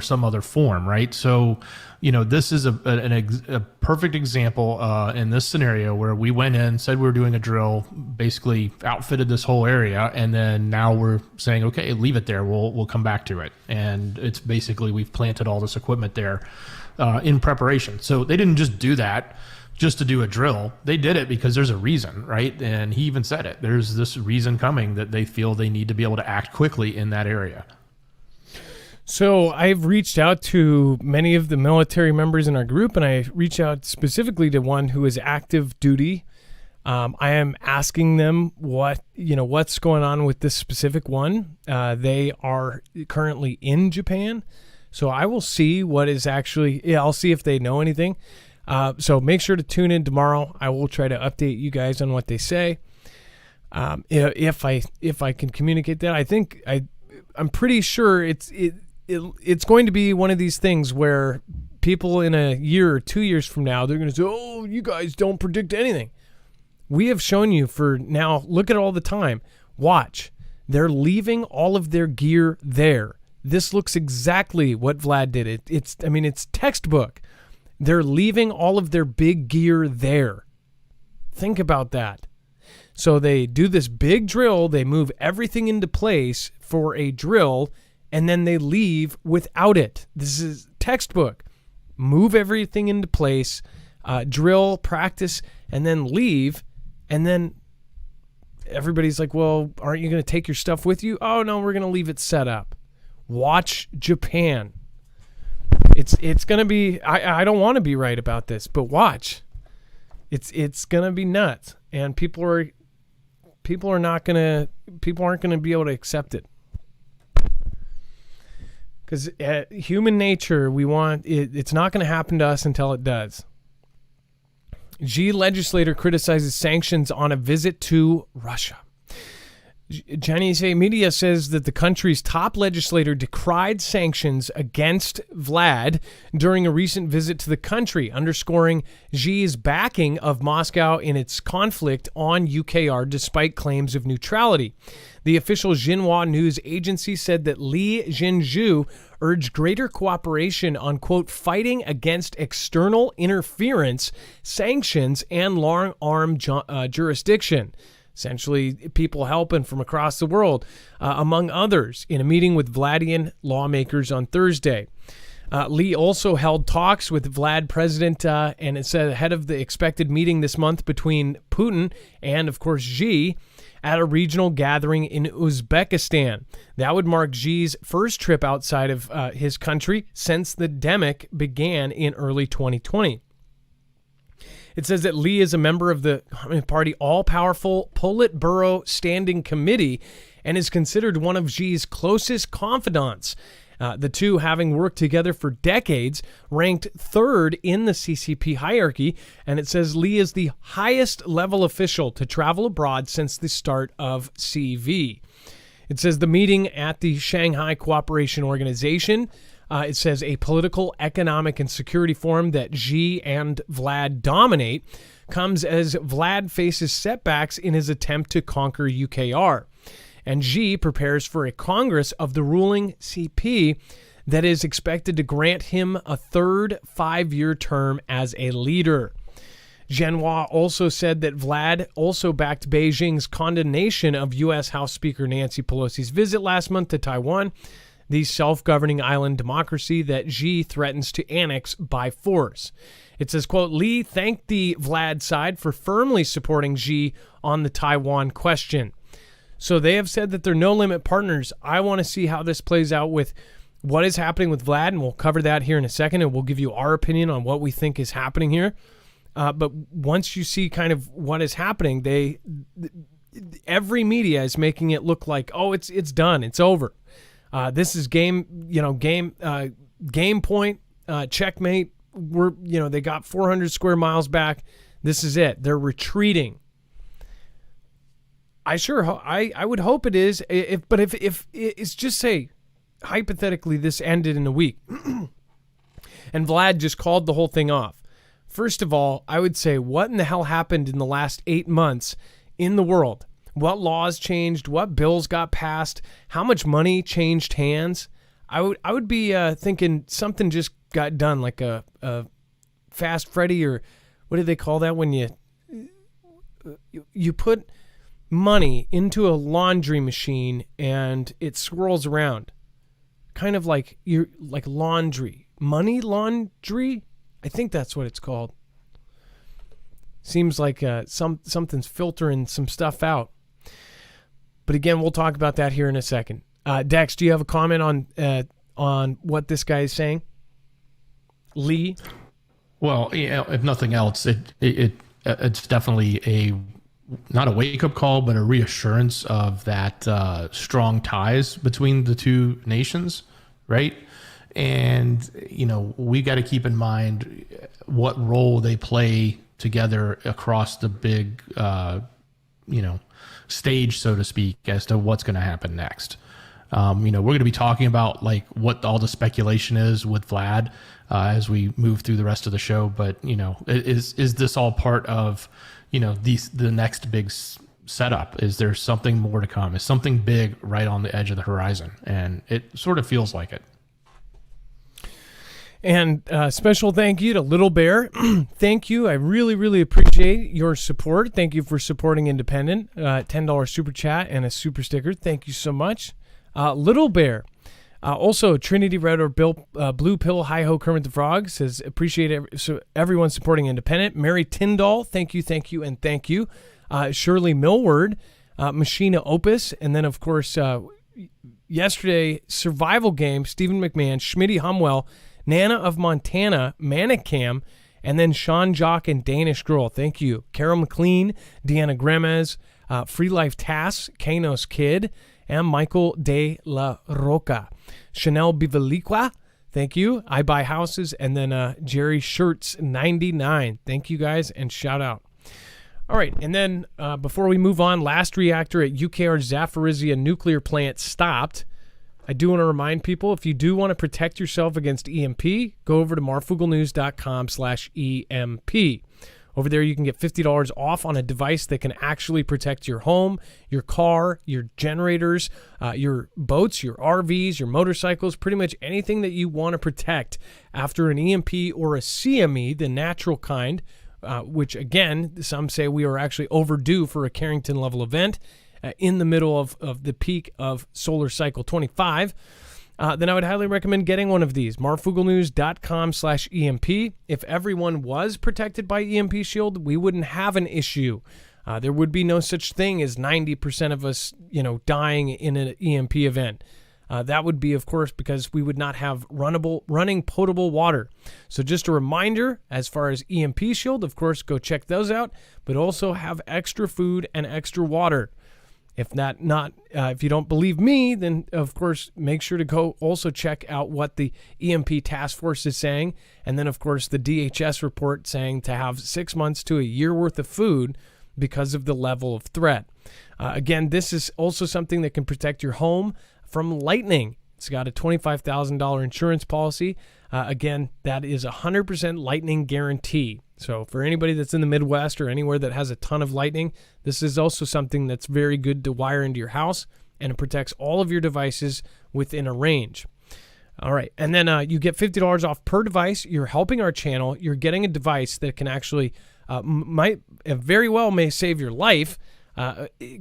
B: some other form, right? So, this is a perfect example in this scenario where we went in, said we were doing a drill, basically outfitted this whole area, and then now we're saying, okay, leave it there. We'll come back to it. And it's basically we've planted all this equipment there in preparation. So they didn't just do that just to do a drill. They did it because there's a reason, right? And he even said it. There's this reason coming that they feel they need to be able to act quickly in that area.
A: So I've reached out to many of the military members in our group, and I reached out specifically to one who is active duty. I am asking them what's going on with this specific one. They are currently in Japan, so I will see what is actually. I'll see if they know anything. So make sure to tune in tomorrow. I will try to update you guys on what they say. If I can communicate that, I think I'm pretty sure it's going to be one of these things where people in a year or 2 years from now, they're going to say, oh, you guys don't predict anything. We have shown you for now. Look at all the time. Watch. They're leaving all of their gear there. This looks exactly what Vlad did. It's textbook. They're leaving all of their big gear there. Think about that. So they do this big drill. They move everything into place for a drill, and then they leave without it. This is textbook. Move everything into place, drill, practice, and then leave. And then everybody's like, well, aren't you going to take your stuff with you? Oh, no, we're going to leave it set up. Watch Japan. It's going to be, I don't want to be right about this, but watch. It's going to be nuts. And people aren't going to be able to accept it. Because human nature, it's not going to happen to us until it does. Xi legislator criticizes sanctions on a visit to Russia. Chinese media says that the country's top legislator decried sanctions against Vlad during a recent visit to the country, underscoring Xi's backing of Moscow in its conflict on UKR despite claims of neutrality. The official Xinhua news agency said that Li Zhenzhu urged greater cooperation on, quote, fighting against external interference, sanctions, and long-arm jurisdiction. Essentially, people helping from across the world, among others, in a meeting with Vladian lawmakers on Thursday. Lee also held talks with Vlad president, and it said ahead of the expected meeting this month between Putin and, of course, Xi at a regional gathering in Uzbekistan. That would mark Xi's first trip outside of his country since the demic began in early 2020. It says that Lee is a member of the Communist Party all-powerful Politburo Standing Committee and is considered one of Xi's closest confidants. The two, having worked together for decades, ranked third in the CCP hierarchy, and it says Lee is the highest level official to travel abroad since the start of CV. It says the meeting at the Shanghai Cooperation Organization, it says a political, economic, and security forum that Xi and Vlad dominate, comes as Vlad faces setbacks in his attempt to conquer UKR. And Xi prepares for a Congress of the ruling CP that is expected to grant him a third 5-year term as a leader. Genhua also said that Vlad also backed Beijing's condemnation of U.S. House Speaker Nancy Pelosi's visit last month to Taiwan, the self-governing island democracy that Xi threatens to annex by force. It says, quote, Lee thanked the Vlad side for firmly supporting Xi on the Taiwan question. So they have said that they're no-limit partners. I want to see how this plays out with what is happening with Vlad, and we'll cover that here in a second, and we'll give you our opinion on what we think is happening here. But once you see kind of what is happening, every media is making it look like, oh, it's done, it's over. This is game point, checkmate. They got 400 square miles back. This is it. They're retreating. I would hope it is. If it's just say, hypothetically, this ended in a week, and Vlad just called the whole thing off. First of all, I would say, what in the hell happened in the last 8 months in the world? What laws changed? What bills got passed? How much money changed hands? I would be thinking something just got done, like a Fast Freddy, or what do they call that when you put money into a laundry machine and it swirls around, kind of like laundry, money laundry. I think that's what it's called. Seems like something's filtering some stuff out. But again, we'll talk about that here in a second. Dex, do you have a comment on what this guy is saying? Lee?
B: Well, if nothing else, it's definitely not a wake-up call, but a reassurance of that strong ties between the two nations, right? And, we got to keep in mind what role they play together across the big, stage, so to speak, as to what's going to happen next. We're going to be talking about like what all the speculation is with Vlad as we move through the rest of the show. But, is this all part of, the next big setup? Is there something more to come? Is something big right on the edge of the horizon? And it sort of feels like it.
A: And special thank you to Little Bear. Thank you. I really, really appreciate your support. Thank you for supporting Independent. $10 super chat and a super sticker. Thank you so much. Little Bear. Also, Trinity Red or Blue Pill Hi Ho Kermit the Frog says, appreciate everyone supporting Independent. Mary Tyndall, thank you, and thank you. Shirley Millward, Machina Opus, and then, of course, yesterday, Survival Game, Stephen McMahon, Schmitty Humwell, Nana of Montana, Manicam, and then Sean Jock and Danish Girl. Thank you. Carol McLean, Deanna Gremez, Free Life Tass, Kanos Kid, and Michael De La Roca. Chanel Bivaliqua, thank you. I Buy Houses, and then Jerry Shirts 99. Thank you guys, and shout out. All right, and then before we move on, last reactor at UKR Zaporizhzhia nuclear plant stopped. I do want to remind people, if you do want to protect yourself against EMP, go over to marfooglenews.com/EMP. Over there, you can get $50 off on a device that can actually protect your home, your car, your generators, your boats, your RVs, your motorcycles, pretty much anything that you want to protect after an EMP or a CME, the natural kind, which, again, some say we are actually overdue for a Carrington-level event. In the middle of the peak of solar cycle 25, then I would highly recommend getting one of these. marfooglenews.com/EMP. If everyone was protected by EMP Shield, we wouldn't have an issue. There would be no such thing as 90% of us, dying in an EMP event. That would be, of course, because we would not have running potable water. So just a reminder, as far as EMP Shield, of course, go check those out, but also have extra food and extra water. If you don't believe me, then of course make sure to go also check out what the EMP task force is saying, and then of course the DHS report saying to have 6 months to a year worth of food because of the level of threat. Again, this is also something that can protect your home from lightning. It's got a $25,000 insurance policy. Again, that is 100% lightning guarantee. So for anybody that's in the Midwest or anywhere that has a ton of lightning, this is also something that's very good to wire into your house, and it protects all of your devices within a range. All right, and then you get $50 off per device. You're helping our channel. You're getting a device that can actually very well may save your life.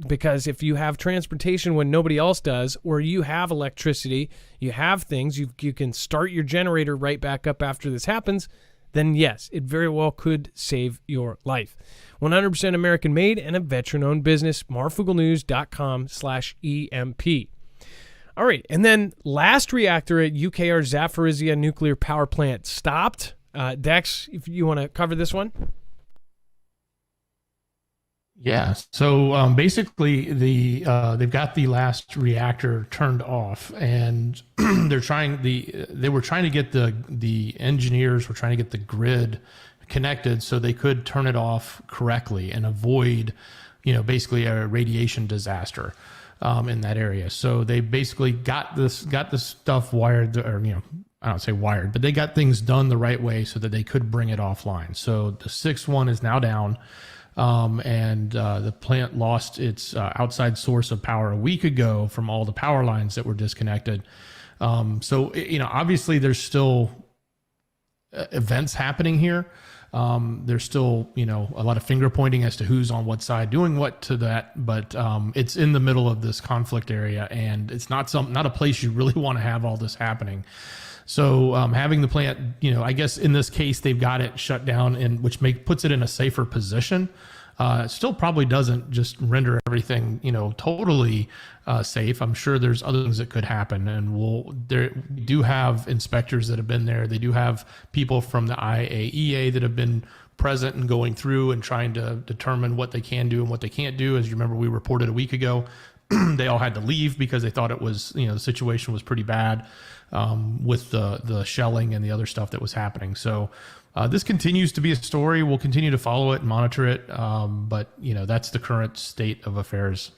A: Because if you have transportation when nobody else does, or you have electricity, you have things, you can start your generator right back up after this happens, then yes, it very well could save your life. 100% American made and a veteran-owned business, marfoogle.com/EMP. All right, and then last reactor at UKR Zaporizhzhia nuclear power plant stopped. Dex, if you want to cover this one.
B: Yeah. So basically, they've got the last reactor turned off, and they were trying to get the engineers were trying to get the grid connected so they could turn it off correctly and avoid, basically a radiation disaster in that area. So they basically got this stuff wired, or I don't say wired, but they got things done the right way so that they could bring it offline. So the sixth one is now down. And the plant lost its outside source of power a week ago from all the power lines that were disconnected. So obviously there's still events happening here. There's still, a lot of finger pointing as to who's on what side doing what to that, but it's in the middle of this conflict area, and it's not a place you really want to have all this happening. So having the plant, I guess in this case, they've got it shut down, and which puts it in a safer position. It still probably doesn't just render everything, totally safe. I'm sure there's other things that could happen, and we do have inspectors that have been there. They do have people from the IAEA that have been present and going through and trying to determine what they can do and what they can't do. As you remember, we reported a week ago, they all had to leave because they thought it was, the situation was pretty bad with the shelling and the other stuff that was happening. So this continues to be a story. We'll continue to follow it and monitor it. But that's the current state of affairs.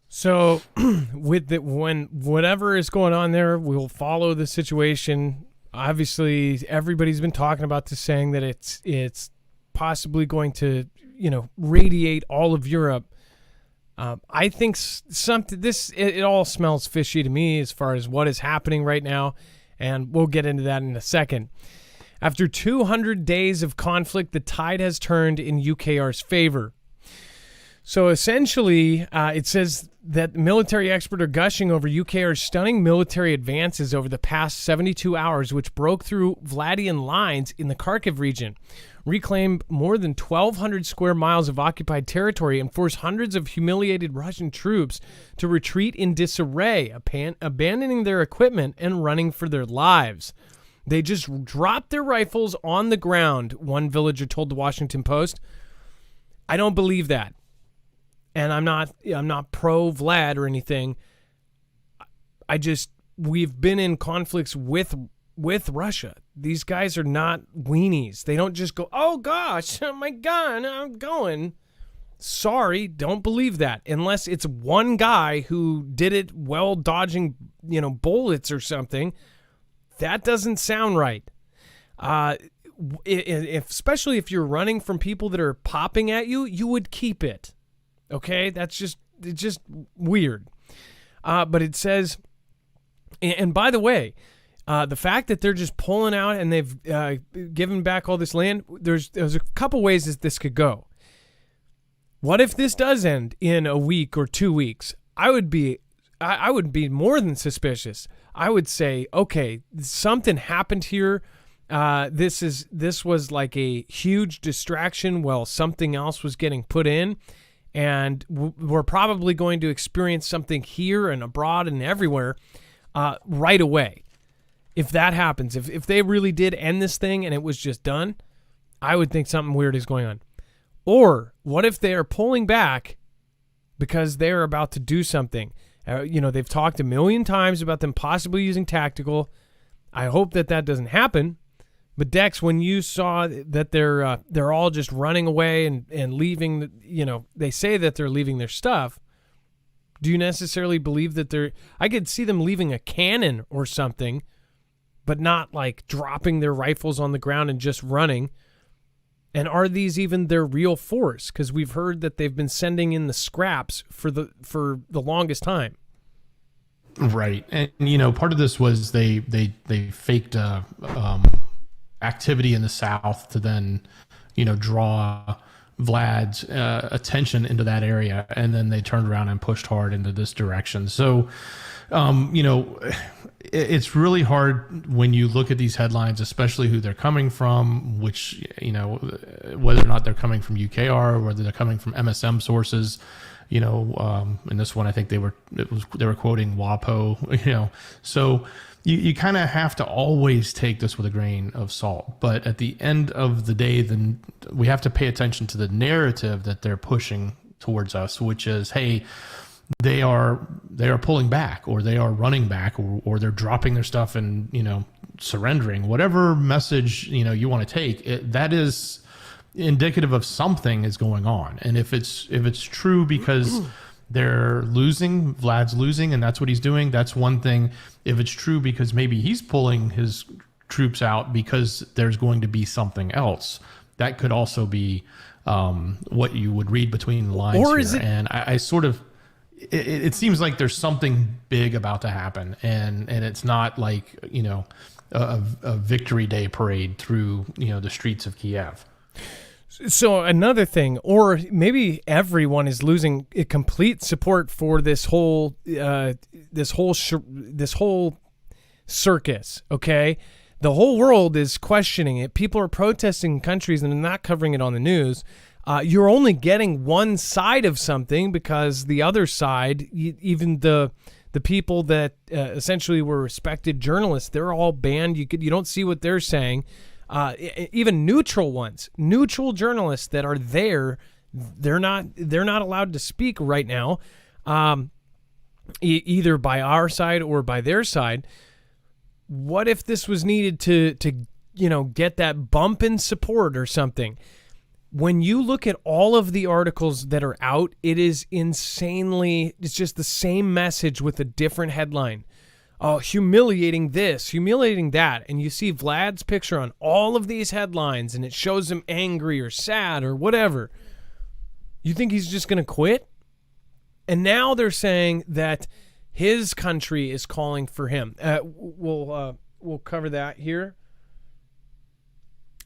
A: So when whatever is going on there, we'll follow the situation. Obviously, everybody's been talking about this, saying that it's possibly going to, radiate all of Europe. I think it all smells fishy to me as far as what is happening right now, and we'll get into that in a second. After 200 days of conflict, the tide has turned in UKR's favor. So essentially, it says that military experts are gushing over UKR's stunning military advances over the past 72 hours, which broke through Vladian lines in the Kharkiv region, reclaimed more than 1,200 square miles of occupied territory, and forced hundreds of humiliated Russian troops to retreat in disarray, abandoning their equipment and running for their lives. They just dropped their rifles on the ground, one villager told the Washington Post. I don't believe that. And I'm not pro Vlad or anything. We've been in conflicts with Russia. These guys are not weenies. They don't just go, oh gosh, my gun, I'm going. Sorry, don't believe that. Unless it's one guy who did it while dodging, bullets or something. That doesn't sound right. Especially if you're running from people that are popping at you, you would keep it. Okay, it's just weird. But it says, and by the way, the fact that they're just pulling out and they've given back all this land, there's a couple ways that this could go. What if this does end in a week or 2 weeks? I would be more than suspicious. I would say, okay, something happened here. This was like a huge distraction while something else was getting put in. And we're probably going to experience something here and abroad and everywhere right away. If that happens, if they really did end this thing and it was just done, I would think something weird is going on. Or what if they are pulling back because they're about to do something? They've talked a million times about them possibly using tactical. I hope that doesn't happen. But Dex, when you saw that they're all just running away and leaving, they say that they're leaving their stuff. Do you necessarily believe that I could see them leaving a cannon or something, but not like dropping their rifles on the ground and just running. And are these even their real force? Because we've heard that they've been sending in the scraps for the longest time.
B: Right. And, part of this was they faked activity in the South to then, draw Vlad's attention into that area. And then they turned around and pushed hard into this direction. So, it's really hard when you look at these headlines, especially who they're coming from, which, whether or not they're coming from UKR, or whether they're coming from MSM sources. In this one, I think they were quoting WAPO, so you kind of have to always take this with a grain of salt. But at the end of the day, then we have to pay attention to the narrative that they're pushing towards us, which is, hey, they are pulling back, or they are running back, or they're dropping their stuff and, surrendering. Whatever message, you want to take, that is indicative of something is going on. And if it's true because they're losing, Vlad's losing, and that's what he's doing, that's one thing. If it's true because maybe he's pulling his troops out because there's going to be something else, that could also be what you would read between the lines
A: or
B: here.
A: Is it-
B: and I sort of, it seems like there's something big about to happen, and it's not like, a Victory Day parade through, the streets of Kiev.
A: So another thing, or maybe everyone is losing complete support for this whole circus. Okay, the whole world is questioning it. People are protesting in countries and they're not covering it on the news. You're only getting one side of something because the other side, even the people that essentially were respected journalists, they're all banned. You don't see what they're saying. Even neutral ones, neutral journalists that are there, they're not allowed to speak right now, either by our side or by their side. What if this was needed to get that bump in support or something? When you look at all of the articles that are out, it is insanely, it's just the same message with a different headline. Humiliating this, humiliating that. And you see Vlad's picture on all of these headlines and it shows him angry or sad or whatever. You think he's just going to quit? And now they're saying that his country is calling for him. We'll cover that here.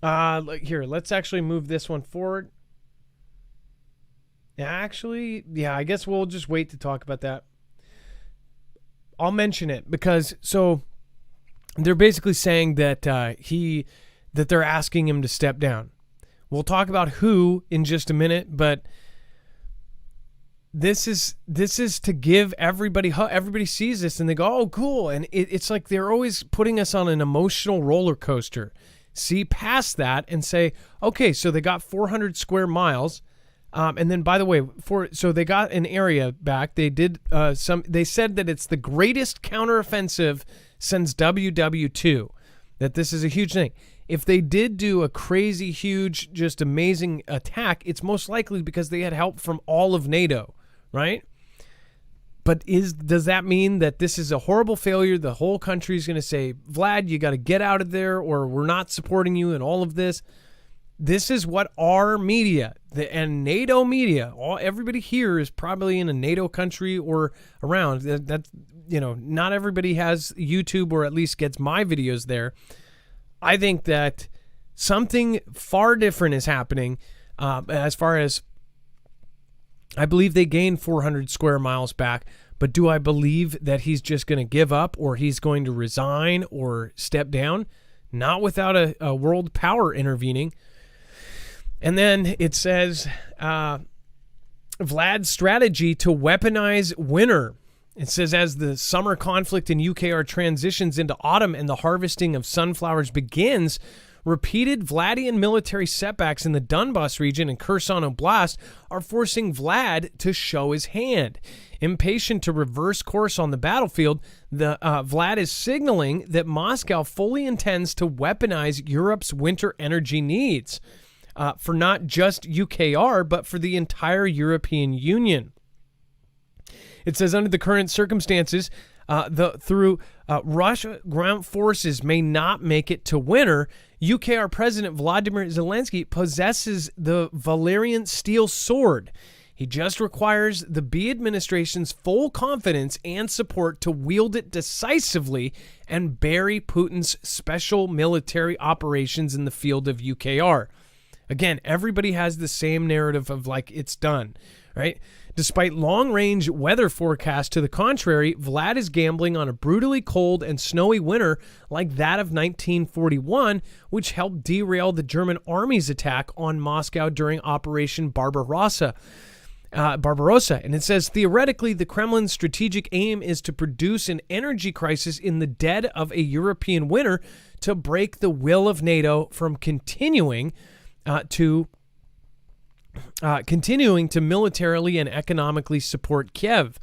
A: Here, let's actually move this one forward. Actually, I guess we'll just wait to talk about that. I'll mention it because they're basically saying that that they're asking him to step down. We'll talk about who in just a minute, but this is to give everybody sees this and they go, oh, cool. And it's like they're always putting us on an emotional roller coaster. See past that and say, okay, so they got 400 square miles. And then, by the way, so they got an area back. They did they said that it's the greatest counteroffensive since WW2, that this is a huge thing. If they did do a crazy, huge, just amazing attack, it's most likely because they had help from all of NATO, right? But does that mean that this is a horrible failure? The whole country is going to say, Vlad, you got to get out of there, or we're not supporting you in all of this. This is what our media and NATO media, everybody here is probably in a NATO country or around. That's not everybody has YouTube or at least gets my videos there. I think that something far different is happening as far as I believe they gained 400 square miles back. But do I believe that he's just going to give up or he's going to resign or step down? Not without a world power intervening. And then it says Vlad's strategy to weaponize winter. It says, as the summer conflict in UKR transitions into autumn and the harvesting of sunflowers begins, repeated Vladian military setbacks in the Donbas region and Kherson Oblast are forcing Vlad to show his hand. Impatient to reverse course on the battlefield, Vlad is signaling that Moscow fully intends to weaponize Europe's winter energy needs for not just UKR, but for the entire European Union. It says, under the current circumstances, Russia ground forces may not make it to winter, UKR President Vladimir Zelensky possesses the Valerian steel sword. He just requires the B administration's full confidence and support to wield it decisively and bury Putin's special military operations in the field of UKR. Again, everybody has the same narrative of like, it's done, right? Despite long-range weather forecasts to the contrary, Vlad is gambling on a brutally cold and snowy winter like that of 1941, which helped derail the German army's attack on Moscow during Operation Barbarossa. And it says, theoretically, the Kremlin's strategic aim is to produce an energy crisis in the dead of a European winter to break the will of NATO from continuing to militarily and economically support Kiev.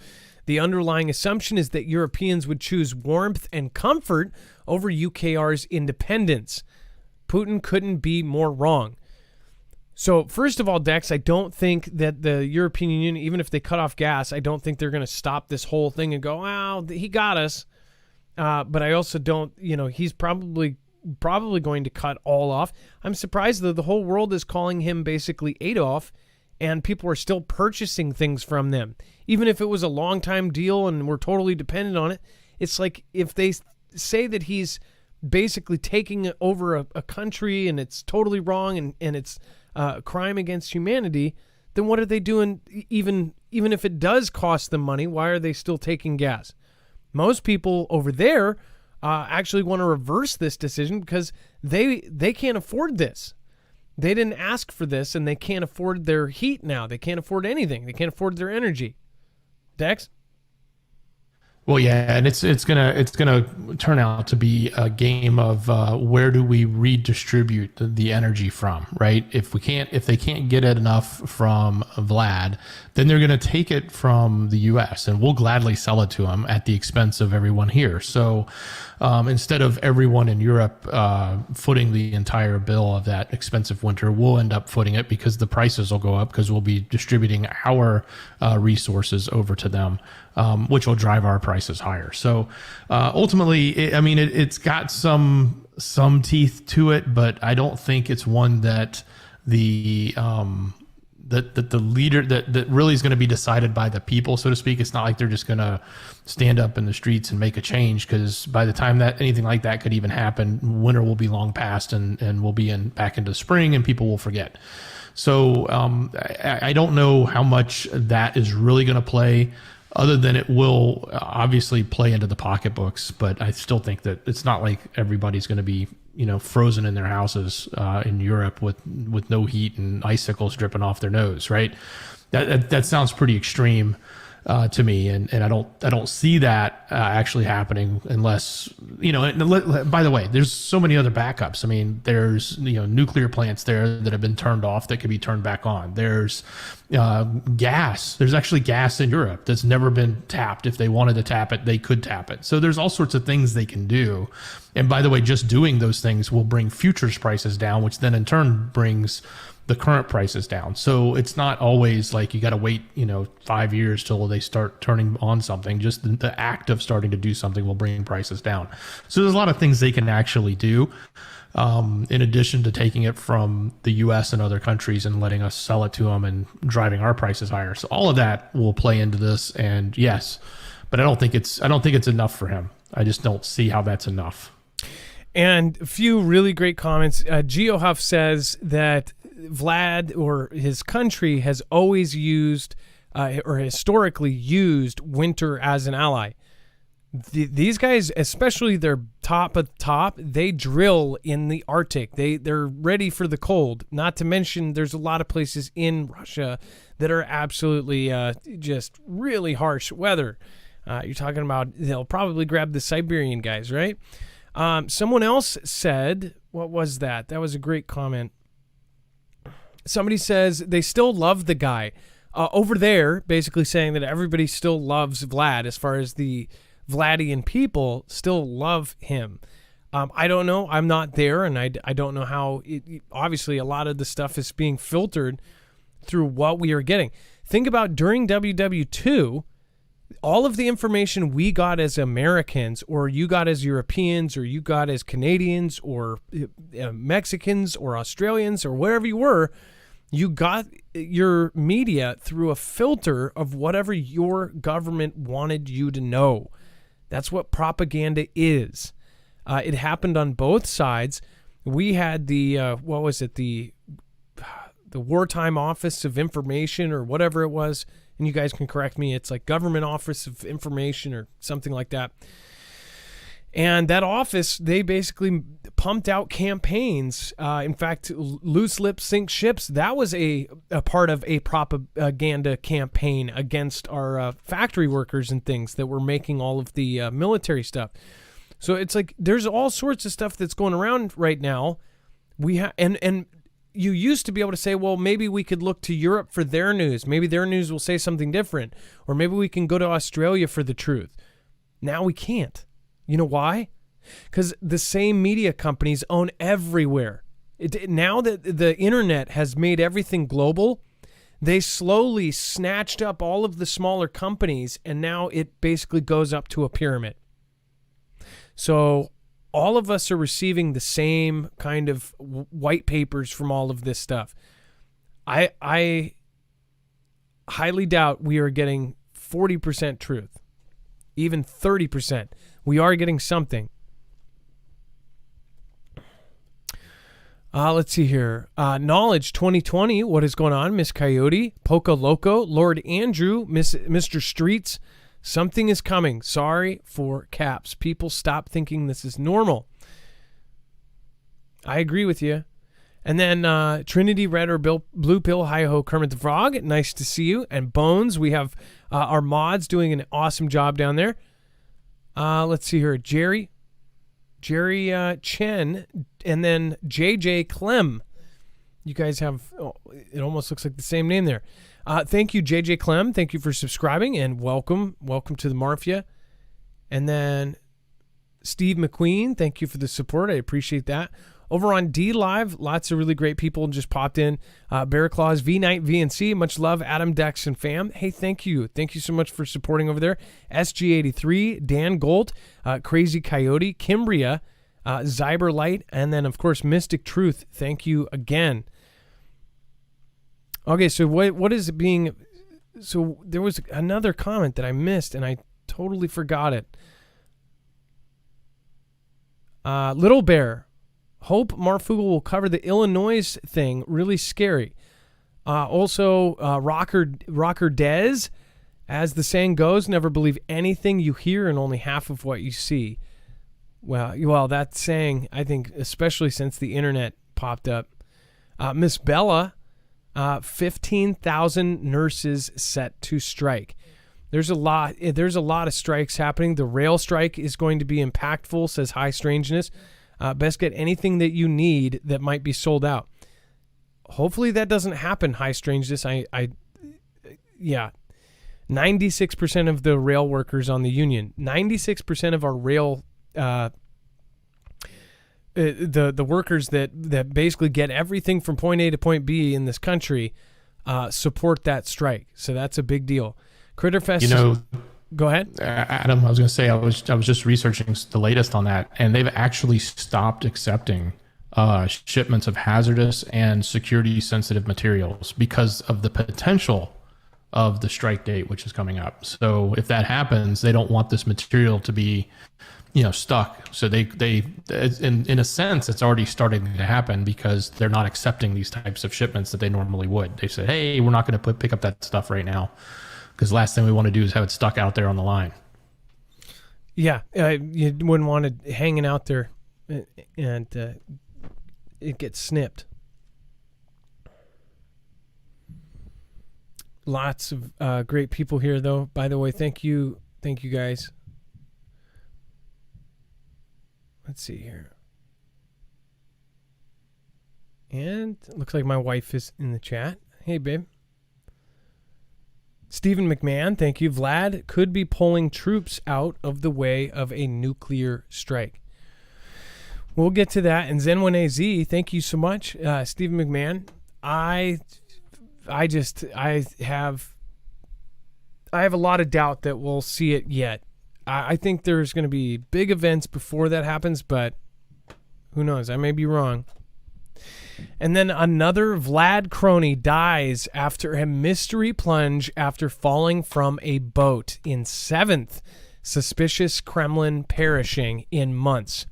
A: The underlying assumption is that Europeans would choose warmth and comfort over UKR's independence. Putin couldn't be more wrong. So first of all, Dex, I don't think that the European Union, even if they cut off gas, I don't think they're going to stop this whole thing and go, well, he got us. But I also don't, he's probably going to cut all off. I'm surprised that the whole world is calling him basically Adolf, and people are still purchasing things from them. Even if it was a long-time deal and we're totally dependent on it, it's like if they say that he's basically taking over a country and it's totally wrong and it's a crime against humanity, then what are they doing? Even if it does cost them money, why are they still taking gas? Most people over there actually want to reverse this decision because they can't afford this. They didn't ask for this, and they can't afford their heat now. They can't afford anything. They can't afford their energy. Dex?
B: Well, yeah, and it's gonna turn out to be a game of where do we redistribute the energy from, right? If they can't get it enough from Vlad, then they're gonna take it from the U.S. and we'll gladly sell it to them at the expense of everyone here. So instead of everyone in Europe footing the entire bill of that expensive winter, we'll end up footing it because the prices will go up because we'll be distributing our resources over to them. Which will drive our prices higher. So ultimately, it's got some teeth to it, but I don't think it's one that the leader that really is going to be decided by the people, so to speak. It's not like they're just going to stand up in the streets and make a change, because by the time that anything like that could even happen, winter will be long past and we'll be back into spring and people will forget. So I don't know how much that is really going to play, other than it will obviously play into the pocketbooks. But I still think that it's not like everybody's going to be, frozen in their houses in Europe with no heat and icicles dripping off their nose, right? That sounds pretty extreme to me, and I don't see that actually happening unless, and by the way, there's so many other backups. I mean, there's nuclear plants there that have been turned off that could be turned back on. There's gas. There's actually gas in Europe that's never been tapped. If they wanted to tap it, they could tap it. So there's all sorts of things they can do. And by the way, just doing those things will bring futures prices down, which then in turn brings the current prices down. So it's not always like you got to wait, 5 years till they start turning on something. Just the act of starting to do something will bring prices down. So there's a lot of things they can actually do, in addition to taking it from the U.S. and other countries and letting us sell it to them and driving our prices higher. So all of that will play into this. And yes, but I don't think it's enough for him. I just don't see how that's enough.
A: And a few really great comments. GeoHuff says that Vlad or his country has always used or historically used winter as an ally. These guys, especially their top of the top, they drill in the Arctic. They're ready for the cold. Not to mention there's a lot of places in Russia that are absolutely just really harsh weather. You're talking about they'll probably grab the Siberian guys, right? Someone else said, what was that? That was a great comment. Somebody says they still love the guy. Over there, basically saying that everybody still loves Vlad as far as the Vladian people still love him. I don't know. I'm not there, and I don't know how. Obviously, a lot of the stuff is being filtered through what we are getting. Think about during WW2, all of the information we got as Americans, or you got as Europeans, or you got as Canadians, or Mexicans, or Australians, or wherever you were, you got your media through a filter of whatever your government wanted you to know. That's what propaganda is. It happened on both sides. We had the the Wartime Office of Information or whatever it was, and you guys can correct me. It's like Government Office of Information or something like that. And that office, they basically pumped out campaigns. In fact, Loose Lips Sink Ships, that was a part of a propaganda campaign against our factory workers and things that were making all of the military stuff. So it's like there's all sorts of stuff that's going around right now. And you used to be able to say, well, maybe we could look to Europe for their news. Maybe their news will say something different. Or maybe we can go to Australia for the truth. Now we can't. You know why? Because the same media companies own everywhere. Now that the internet has made everything global, they slowly snatched up all of the smaller companies, and now it basically goes up to a pyramid. So all of us are receiving the same kind of white papers from all of this stuff. I highly doubt we are getting 40% truth, even 30%. We are getting something. Let's see here. Knowledge 2020. What is going on? Miss Coyote, Poco Loco, Lord Andrew, Mr. Streets. Something is coming. Sorry for caps. People stop thinking this is normal. I agree with you. And then Trinity Red or Blue Pill, Hi-Ho, Kermit the Frog. Nice to see you. And Bones, we have our mods doing an awesome job down there. Let's see here. Jerry Chen, and then JJ Clem. You guys have, it almost looks like the same name there. Thank you, JJ Clem. Thank you for subscribing, and welcome to the Marfia. And then Steve McQueen, thank you for the support. I appreciate that. Over on D Live, lots of really great people just popped in. Bear Claws, V Knight, VNC, much love, Adam, Dex, and fam. Hey, thank you. Thank you so much for supporting over there. SG83, Dan Gold, Crazy Coyote, Kimbria, Zyber Light, and then, of course, Mystic Truth. Thank you again. Okay, so what is it being... So there was another comment that I missed, and I totally forgot it. Little Bear, hope Marfoogle will cover the Illinois thing. Really scary. Also, Rocker Dez, as the saying goes, never believe anything you hear and only half of what you see. Well, that saying, I think, especially since the internet popped up. Miss Bella, 15,000 nurses set to strike. There's a lot of strikes happening. The rail strike is going to be impactful, says High Strangeness. Best get anything that you need that might be sold out. Hopefully that doesn't happen, High Strangeness. Yeah. 96% of the rail workers on the union, 96% of our rail, the workers that basically get everything from point A to point B in this country, support that strike. So that's a big deal. Critterfest. Go ahead,
B: Adam. I was going to say I was just researching the latest on that, and they've actually stopped accepting shipments of hazardous and security sensitive materials because of the potential of the strike date, which is coming up. So if that happens, they don't want this material to be, stuck. So they in a sense, it's already starting to happen because they're not accepting these types of shipments that they normally would. They said, hey, we're not going to pick up that stuff right now, because the last thing we want to do is have it stuck out there on the line.
A: Yeah, you wouldn't want it hanging out there and it gets snipped. Lots of great people here, though. By the way, thank you Thank you, guys. Let's see here. And it looks like my wife is in the chat. Hey, babe. Stephen McMahon, thank you. Vlad could be pulling troops out of the way of a nuclear strike. We'll get to that. And Zen1AZ, thank you so much. Stephen McMahon, I have a lot of doubt that we'll see it yet. I think there's going to be big events before that happens, but who knows? I may be wrong. And then another Vlad crony dies after a mystery plunge after falling from a boat in 7th suspicious Kremlin perishing in months.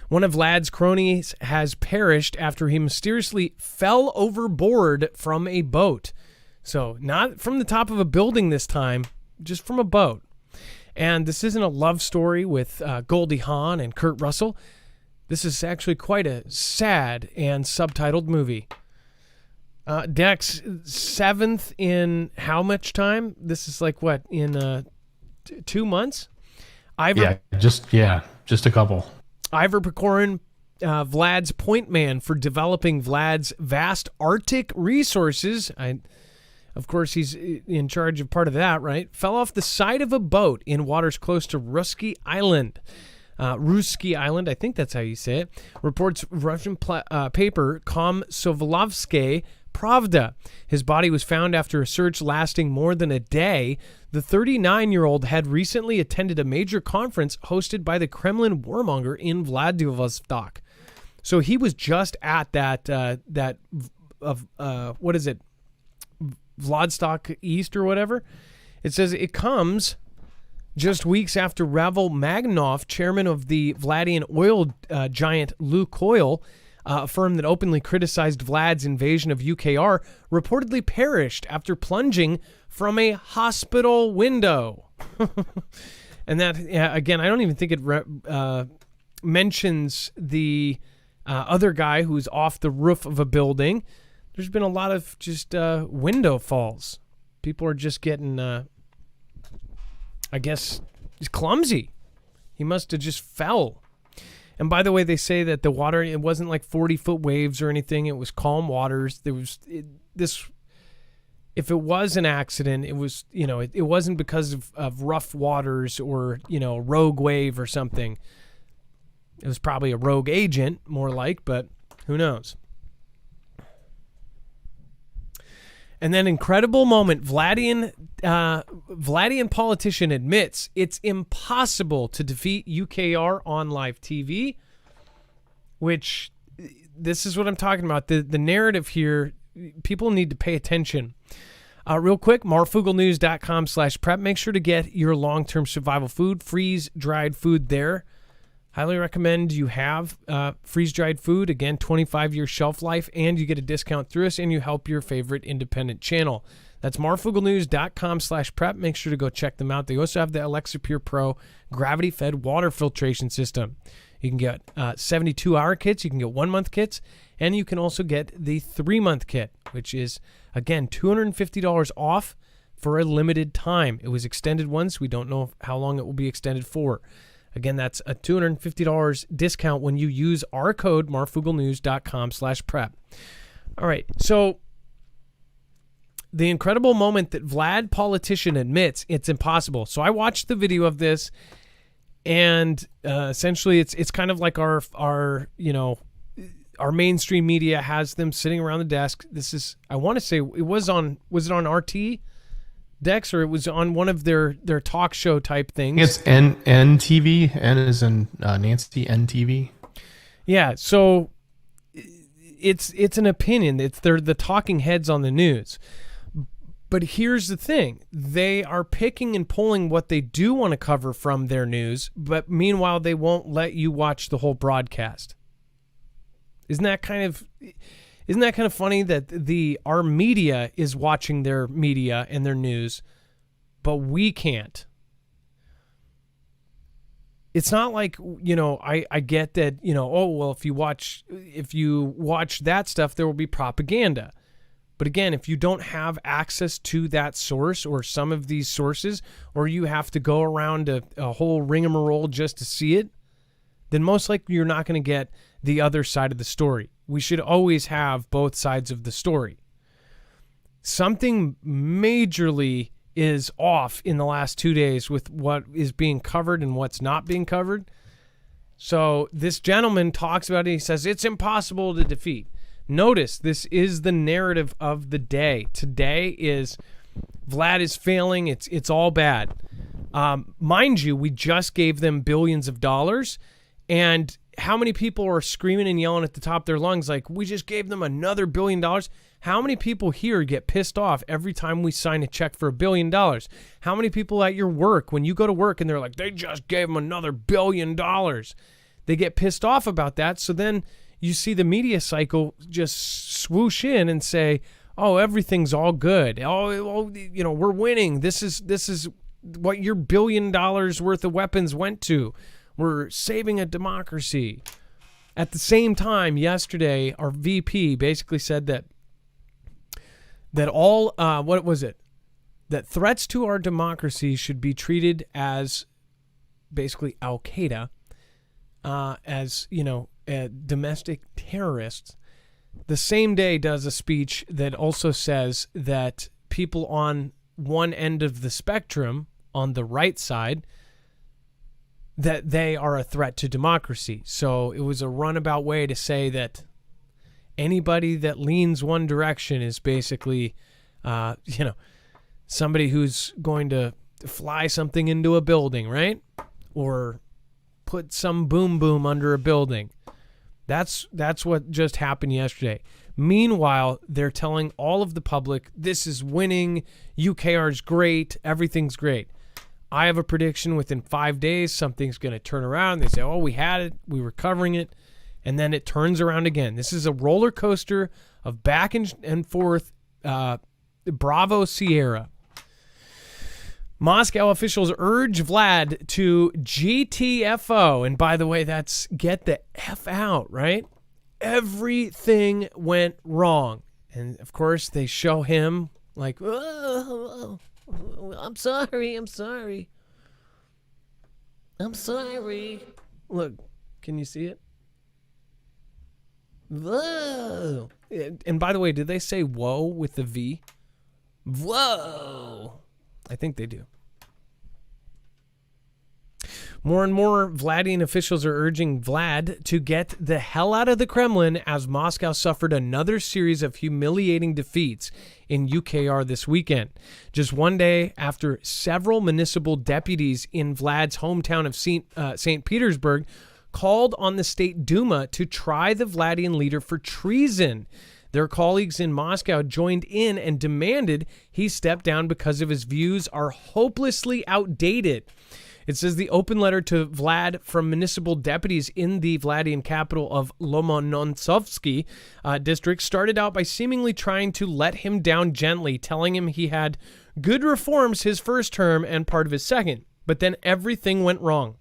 A: One of Vlad's cronies has perished after he mysteriously fell overboard from a boat. So not from the top of a building this time, just from a boat. And this isn't a love story with Goldie Hawn and Kurt Russell. This is actually quite a sad and subtitled movie. Dex, 7th in how much time? This is like what, in 2 months?
B: Just a couple.
A: Ivor Pecorin, Vlad's point man for developing Vlad's vast Arctic resources. Of course, he's in charge of part of that, right? Fell off the side of a boat in waters close to Ruski Island. Ruski Island, I think that's how you say it, reports Russian paper Komsomolsky Pravda. His body was found after a search lasting more than a day. The 39-year-old had recently attended a major conference hosted by the Kremlin warmonger in Vladivostok. So he was just at what is it, Vladivostok East or whatever. It says it comes just weeks after Ravel Magnov, chairman of the Vladian oil giant Lukoil, a firm that openly criticized Vlad's invasion of UKR, reportedly perished after plunging from a hospital window. And that, again, I don't even think it mentions the other guy who's off the roof of a building. There's been a lot of just window falls. People are just getting... I guess he's clumsy. He must have just fell. And by the way, they say that the water, it wasn't like 40-foot waves or anything. It was calm waters. If it was an accident, it was, it wasn't because of rough waters or, rogue wave or something. It was probably a rogue agent, more like, but who knows? And then incredible moment, Vladian politician admits it's impossible to defeat UKR on live TV, which this is what I'm talking about. The narrative here, people need to pay attention. Real quick, marfugglenews.com/prep. Make sure to get your long-term survival food, freeze-dried food there. Highly recommend you have freeze-dried food. Again, 25-year shelf life, and you get a discount through us, and you help your favorite independent channel. That's marfugglenews.com/prep. Make sure to go check them out. They also have the Alexa Pure Pro gravity-fed water filtration system. You can get 72-hour kits. You can get 1-month kits, and you can also get the 3-month kit, which is, again, $250 off for a limited time. It was extended once. We don't know how long it will be extended for. Again, that's a $250 discount when you use our code marfugglenews.com/prep. All right, so the incredible moment that Vlad politician admits it's impossible. So I watched the video of this, and essentially it's kind of like our mainstream media has them sitting around the desk. This is, I want to say, was it on RT? Dex, or it was on one of their talk show type things.
B: It's NTV. N is in Nancy, NTV.
A: Yeah, so it's an opinion. They're the talking heads on the news. But here's the thing. They are picking and pulling what they do want to cover from their news, but meanwhile they won't let you watch the whole broadcast. Isn't that kind of funny that our media is watching their media and their news, but we can't? It's not like, I get that, if you watch that stuff, there will be propaganda. But again, if you don't have access to that source or some of these sources, or you have to go around a whole rigmarole just to see it, then most likely you're not going to get the other side of the story. We should always have both sides of the story. Something majorly is off in the last 2 days with what is being covered and what's not being covered. So this gentleman talks about it. He says it's impossible to defeat. Notice this is the narrative of the day. Today is Vlad is failing. It's all bad. Mind you, we just gave them billions of dollars. And how many people are screaming and yelling at the top of their lungs like, we just gave them another $1 billion? How many people here get pissed off every time we sign a check for $1 billion? How many people at your work, when you go to work and they're like, they just gave them another $1 billion, they get pissed off about that. So then you see the media cycle just swoosh in and say, oh, everything's all good. Oh, we're winning. This is what your $1 billion worth of weapons went to. We're saving a democracy. At the same time, yesterday, our VP basically said that all, what was it? That threats to our democracy should be treated as basically Al-Qaeda, as, domestic terrorists. The same day does a speech that also says that people on one end of the spectrum, on the right side, that they are a threat to democracy. So it was a runabout way to say that anybody that leans one direction is basically, somebody who's going to fly something into a building, right? Or put some boom boom under a building. That's what just happened yesterday. Meanwhile, they're telling all of the public, this is winning, UKR's great, everything's great. I have a prediction within 5 days, something's going to turn around. They say, oh, we had it, we were covering it, and then it turns around again. This is a roller coaster of back and forth, Bravo Sierra. Moscow officials urge Vlad to GTFO. And by the way, that's get the F out, right? Everything went wrong. And of course, they show him like, oh, I'm sorry. Look, can you see it? Whoa. And by the way, did they say whoa with the V? Whoa. I think they do. More and more Vladian officials are urging Vlad to get the hell out of the Kremlin as Moscow suffered another series of humiliating defeats in UKR this weekend. Just one day after several municipal deputies in Vlad's hometown of St. Petersburg called on the State Duma to try the Vladian leader for treason. Their colleagues in Moscow joined in and demanded he step down because of his views are hopelessly outdated. It says the open letter to Vlad from municipal deputies in the Vladian capital of Lomonosovsky district started out by seemingly trying to let him down gently, telling him he had good reforms his first term and part of his second. But then everything went wrong.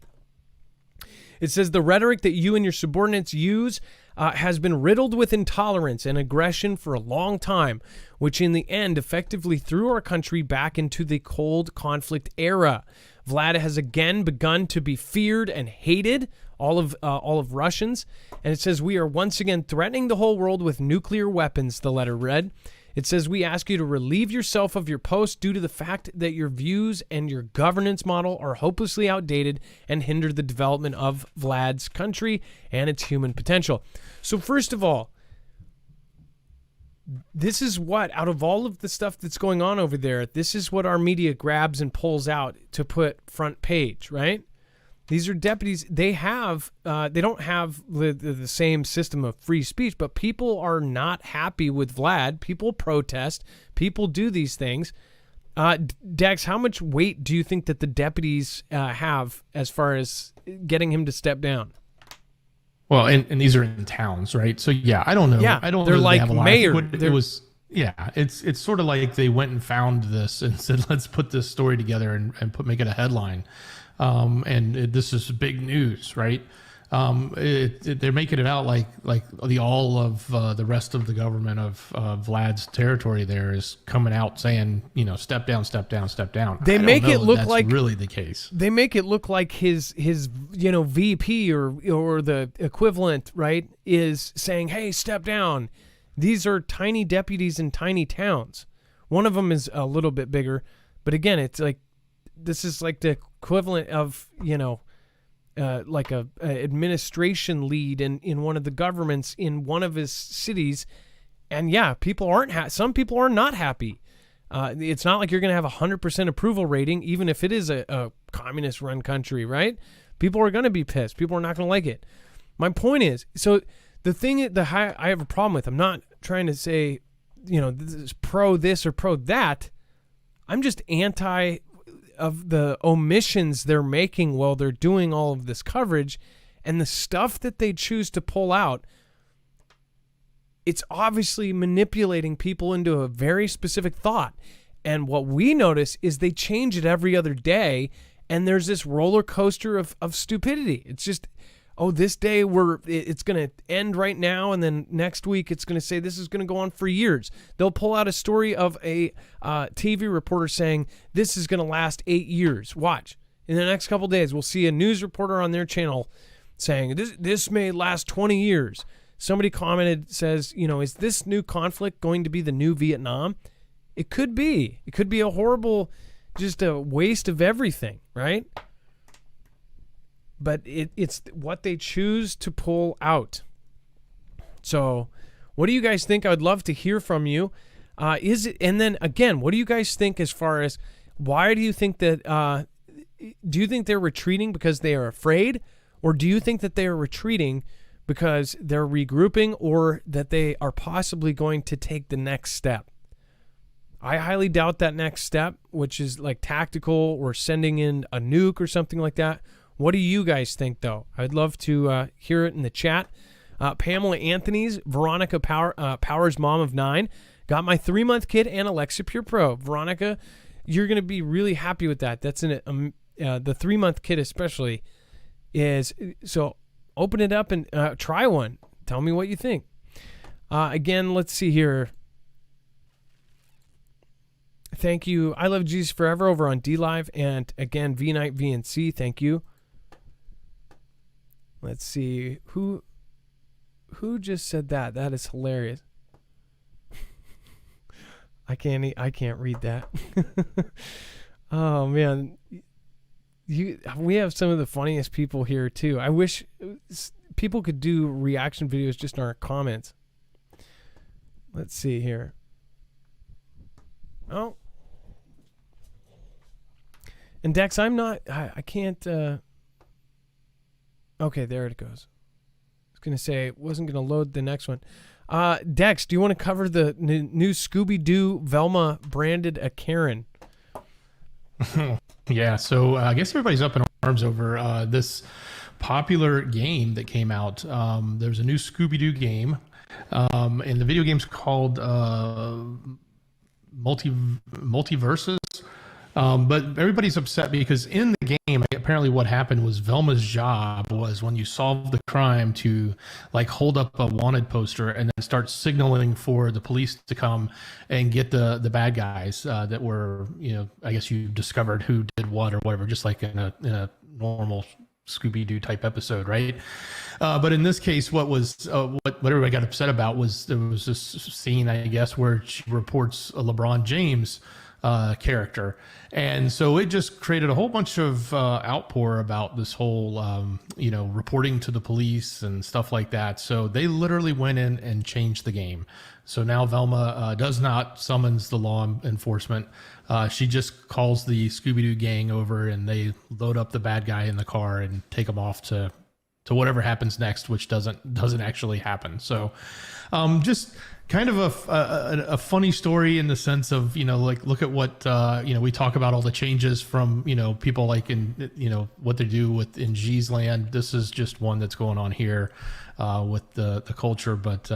A: It says the rhetoric that you and your subordinates use has been riddled with intolerance and aggression for a long time, which in the end effectively threw our country back into the cold conflict era. Vlad has again begun to be feared and hated, all of Russians. And it says, we are once again threatening the whole world with nuclear weapons, the letter read. It says, we ask you to relieve yourself of your post due to the fact that your views and your governance model are hopelessly outdated and hinder the development of Vlad's country and its human potential. So first of all, this is what, out of all of the stuff that's going on over there, this is what our media grabs and pulls out to put front page, right? These are deputies. They don't have the same system of free speech, but people are not happy with Vlad. People protest. People do these things. Dex, how much weight do you think that the deputies have as far as getting him to step down?
B: Well, and these are in towns, right? So yeah, I don't know.
A: Yeah,
B: I don't
A: they're
B: know
A: like
B: they have a lot
A: mayor.
B: It was, yeah, it's sort of like they went and found this and said, let's put this story together and make it a headline. And this is big news, right? they're making it out like the all of the rest of the government of Vlad's territory there is coming out saying, step down, step down, step down.
A: They make it look
B: that's
A: like
B: really the case.
A: They make it look like his VP or the equivalent, right, is saying, hey, step down. These are tiny deputies in tiny towns. One of them is a little bit bigger, but again, it's like this is like the equivalent of like a administration lead in one of the governments in one of his cities, and yeah, people aren't some people are not happy. It's not like you're going to have 100% approval rating, even if it is a communist-run country, right? People are going to be pissed. People are not going to like it. My point is, so the thing that I have a problem with, I'm not trying to say, this is pro this or pro that. I'm just anti of the omissions they're making while they're doing all of this coverage, and the stuff that they choose to pull out. It's obviously manipulating people into a very specific thought. And what we notice is they change it every other day, and there's this roller coaster of stupidity. It's just, this day it's going to end right now, and then next week it's going to say this is going to go on for years. They'll pull out a story of a TV reporter saying this is going to last 8 years. Watch. In the next couple days, we'll see a news reporter on their channel saying this may last 20 years. Somebody commented, says, is this new conflict going to be the new Vietnam? It could be. It could be a horrible, just a waste of everything, right? But it's what they choose to pull out. So what do you guys think? I would love to hear from you. And then again, what do you guys think as far as why do you think that, do you think they're retreating because they are afraid? Or do you think that they are retreating because they're regrouping, or that they are possibly going to take the next step? I highly doubt that next step, which is like tactical or sending in a nuke or something like that. What do you guys think, though? I'd love to hear it in the chat. Pamela Anthony's, Veronica Powers, mom of 9, got my 3-month kid and Alexa Pure Pro. Veronica, you're going to be really happy with that. That's the 3-month kid especially is so. Open it up and try one. Tell me what you think. Again, let's see here. Thank you. I Love Jesus Forever over on DLive. And again, V-Night VNC. Thank you. Let's see. Who just said that? That is hilarious. I can't read that. Oh, man. We have some of the funniest people here too. I wish people could do reaction videos just in our comments. Let's see here. Oh, and Dex, I can't. Okay, there it goes. I was gonna say it wasn't gonna load the next one. Dex, do you want to cover the new Scooby-Doo Velma branded a Karen?
B: Yeah, so I guess everybody's up in arms over this popular game that came out. There's a new Scooby-Doo game, and the video game's called Multiverses. But everybody's upset because in the game, apparently what happened was Velma's job was when you solve the crime to like hold up a wanted poster and then start signaling for the police to come and get the bad guys that were, I guess you discovered who did what or whatever, just like in a normal Scooby-Doo type episode, right? But in this case, what everybody got upset about was there was this scene, I guess, where she reports a LeBron James character, and so it just created a whole bunch of outpour about this whole reporting to the police and stuff like that. So they literally went in and changed the game. So now Velma does not summons the law enforcement. She just calls the Scooby-Doo gang over, and they load up the bad guy in the car and take him off to whatever happens next, which doesn't actually happen. So just kind of a funny story in the sense of, like, look at what, we talk about all the changes from, people like in, what they do in G's land. This is just one that's going on here with the culture, but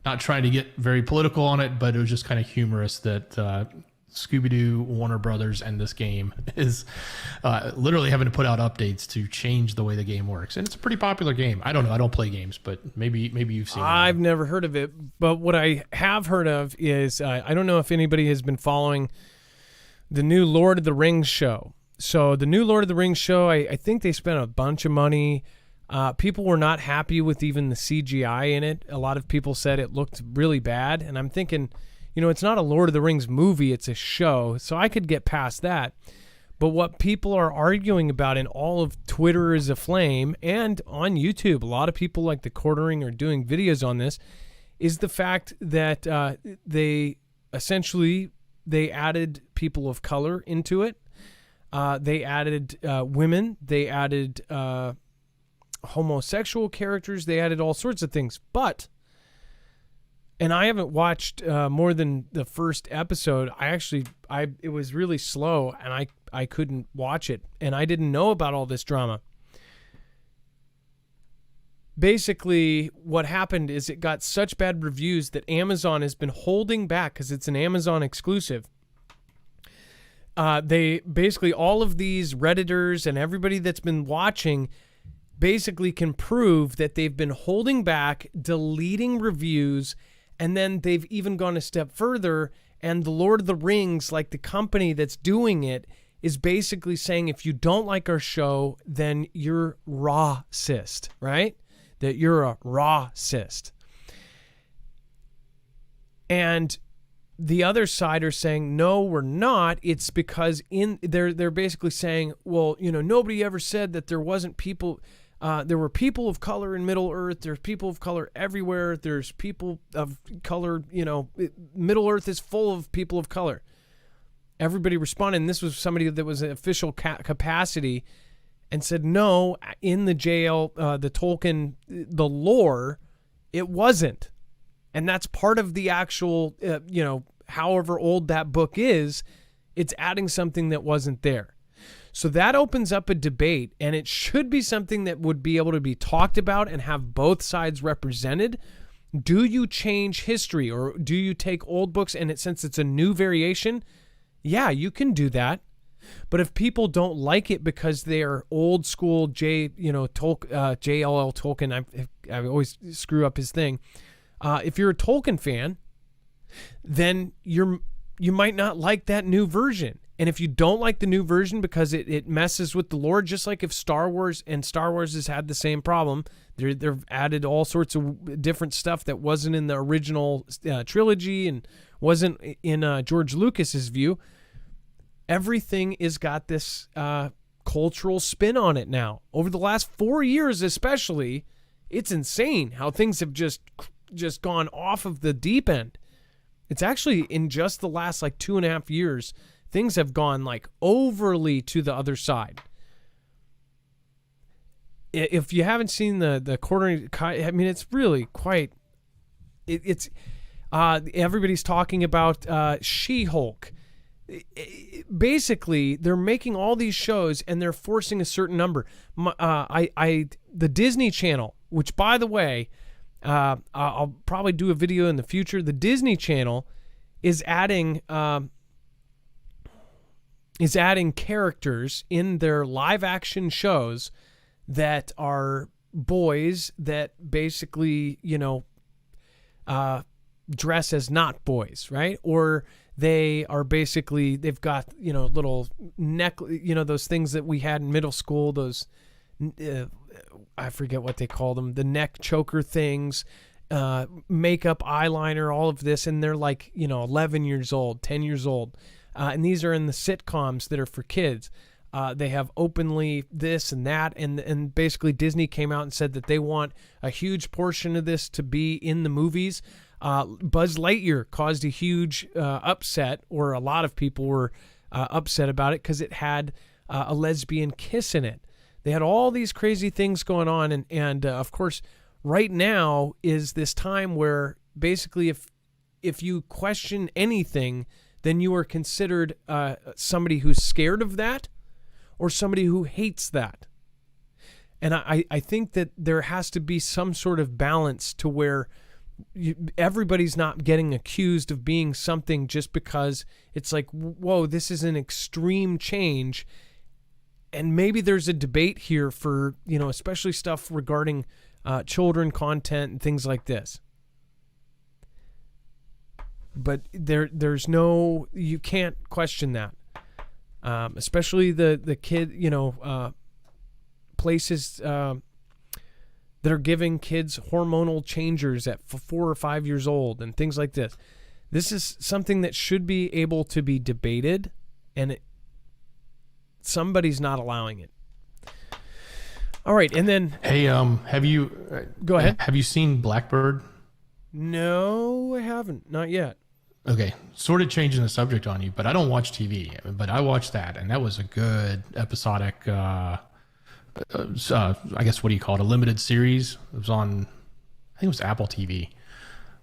B: not trying to get very political on it, but it was just kind of humorous that Scooby-Doo, Warner Brothers, and this game is literally having to put out updates to change the way the game works. And it's a pretty popular game. I don't know. I don't play games, but maybe you've seen it.
A: I've never heard of it, but what I have heard of is I don't know if anybody has been following the new Lord of the Rings show. So the new Lord of the Rings show, I think they spent a bunch of money. People were not happy with even the CGI in it. A lot of people said it looked really bad, and I'm thinking, it's not a Lord of the Rings movie, it's a show, so I could get past that. But what people are arguing about, and all of Twitter is aflame, and on YouTube, a lot of people like The Quartering are doing videos on this, is the fact that they added people of color into it. They added women. They added homosexual characters. They added all sorts of things. And I haven't watched more than the first episode. It was really slow, and I couldn't watch it, and I didn't know about all this drama. Basically, what happened is it got such bad reviews that Amazon has been holding back, because it's an Amazon exclusive. They basically, all of these Redditors and everybody that's been watching basically can prove that they've been holding back, deleting reviews, and then they've even gone a step further, and the Lord of the Rings, like the company that's doing it, is basically saying, if you don't like our show, then you're racist, right? That you're a racist. And the other side are saying, no, we're not. It's because they're basically saying, well, nobody ever said that there wasn't people. There were people of color in Middle Earth. There's people of color everywhere. There's people of color. Middle Earth is full of people of color. Everybody responded, and this was somebody that was an official capacity, and said, no, in the JL, the Tolkien, the lore, it wasn't. And that's part of the actual, however old that book is, it's adding something that wasn't there. So that opens up a debate, and it should be something that would be able to be talked about and have both sides represented. Do you change history, or do you take old books and since it's a new variation? Yeah, you can do that. But if people don't like it because they are old school J.L.L. Tolkien, I always screw up his thing. If you're a Tolkien fan, then you might not like that new version. And if you don't like the new version because it messes with the lore, just like if Star Wars has had the same problem, they've added all sorts of different stuff that wasn't in the original trilogy and wasn't in George Lucas's view. Everything has got this cultural spin on it now. Over the last 4 years especially, it's insane how things have just gone off of the deep end. It's actually in just the last 2.5 years, things have gone overly to the other side. If you haven't seen the Quartering, I mean, it's really quite. It's everybody's talking about She-Hulk. Basically, they're making all these shows and they're forcing a certain number. The Disney Channel, which by the way, I'll probably do a video in the future. The Disney Channel is adding characters in their live action shows that are boys that basically, dress as not boys, right? Or they are basically, they've got, little neck, those things that we had in middle school, those, I forget what they call them, the neck choker things, makeup, eyeliner, all of this. And they're 11 years old, 10 years old. And these are in the sitcoms that are for kids. They have openly this and that. And basically Disney came out and said that they want a huge portion of this to be in the movies. Buzz Lightyear caused a huge upset, or a lot of people were upset about it because it had a lesbian kiss in it. They had all these crazy things going on. And of course, right now is this time where basically if you question anything, then you are considered somebody who's scared of that or somebody who hates that. And I think that there has to be some sort of balance to where everybody's not getting accused of being something just because it's like, whoa, this is an extreme change. And maybe there's a debate here for, especially stuff regarding children content and things like this. But there's no, you can't question that. Especially the kid, places that are giving kids hormonal changers at 4 or 5 years old and things like this. This is something that should be able to be debated, and somebody's not allowing it. All right, and then
B: hey, have you
A: go ahead?
B: Have you seen Blackbird?
A: No, I haven't. Not yet.
B: Okay, sort of changing the subject on you, but I don't watch TV. But I watched that, and that was a good episodic. I guess what do you call it? A limited series. It was on, I think it was Apple TV.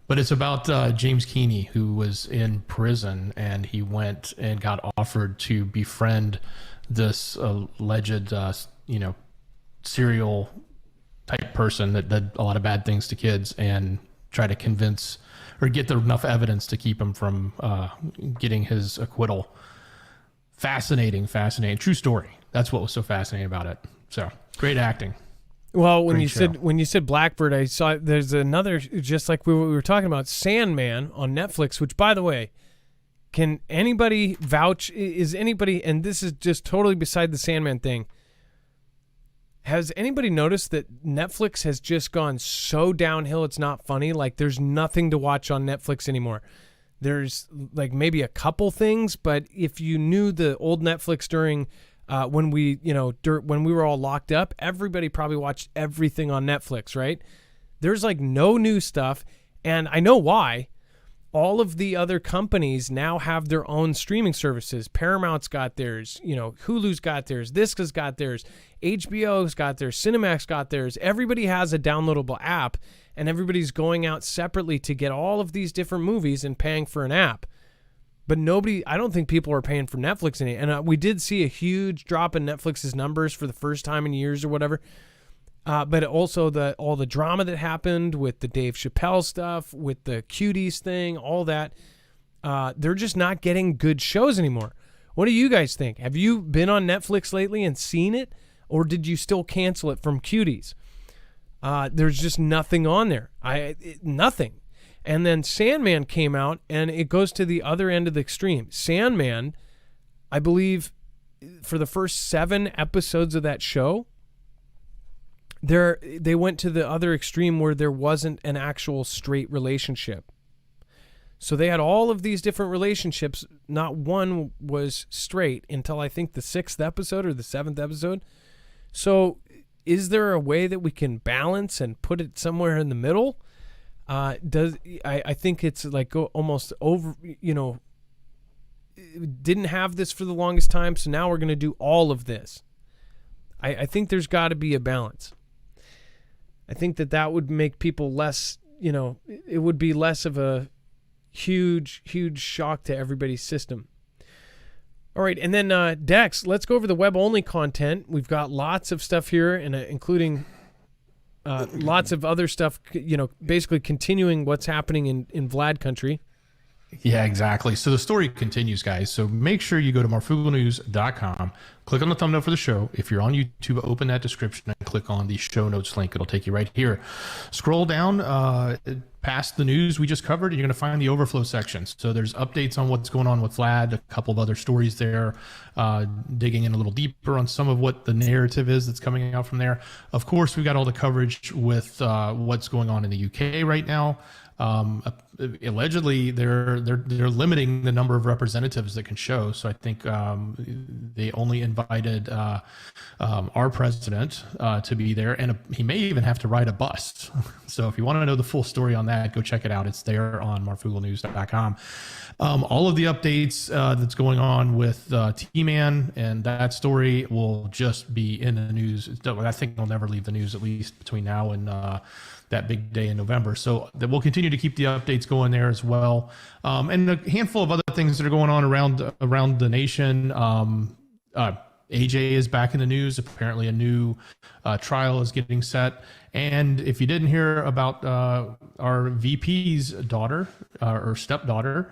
B: But it's about James Keeney, who was in prison, and he went and got offered to befriend this alleged, serial type person that did a lot of bad things to kids, and try to convince or get enough evidence to keep him from getting his acquittal. Fascinating. True story. That's what was so fascinating about it. So great acting.
A: Well, when you said Blackbird, I saw there's another, just like we were talking about, Sandman on Netflix, which, by the way, can anybody vouch? Is anybody, and this is just totally beside the Sandman thing, has anybody noticed that Netflix has just gone so downhill it's not funny? Like, there's nothing to watch on Netflix anymore. There's like maybe a couple things, but if you knew the old Netflix during when we were all locked up, everybody probably watched everything on Netflix, right? There's like no new stuff, and I know why. All of the other companies now have their own streaming services. Paramount's got theirs, Hulu's got theirs, Visca's got theirs, HBO's got theirs, Cinemax got theirs. Everybody has a downloadable app, and everybody's going out separately to get all of these different movies and paying for an app. But I don't think people are paying for Netflix any. And we did see a huge drop in Netflix's numbers for the first time in years or whatever. But also all the drama that happened with the Dave Chappelle stuff, with the Cuties thing, all that. They're just not getting good shows anymore. What do you guys think? Have you been on Netflix lately and seen it? Or did you still cancel it from Cuties? There's just nothing on there. Nothing. And then Sandman came out, and it goes to the other end of the extreme. Sandman, I believe, for the first 7 episodes of that show, they went to the other extreme where there wasn't an actual straight relationship. So they had all of these different relationships. Not one was straight until I think the 6th episode or the 7th episode. So is there a way that we can balance and put it somewhere in the middle? I think it's like almost over, didn't have this for the longest time, so now we're going to do all of this. I think there's got to be a balance. I think that would make people less, it would be less of a huge shock to everybody's system. All right, and then Dex, let's go over the web-only content. We've got lots of stuff here, and including lots of other stuff, basically continuing what's happening in Vlad country.
B: Yeah, exactly. So the story continues, guys. So make sure you go to marfooglenews.com, click on the thumbnail for the show. If you're on YouTube, open that description and click on the show notes link. It'll take you right here. Scroll down past the news we just covered, and you're going to find the overflow sections. So there's updates on what's going on with Vlad, a couple of other stories there, digging in a little deeper on some of what the narrative is that's coming out from there. Of course, we've got all the coverage with what's going on in the UK right now. Allegedly, they're limiting the number of representatives that can show. So I think they only invited our president to be there, and he may even have to ride a bus. So if you want to know the full story on that, go check it out. It's there on marfooglenews.com. All of the updates that's going on with T-Man and that story will just be in the news. I think they'll never leave the news, at least between now and that big day in November. So that we'll continue to keep the updates going there as well. And a handful of other things that are going on around the nation. AJ is back in the news. Apparently a new trial is getting set. And if you didn't hear about our VP's daughter or stepdaughter,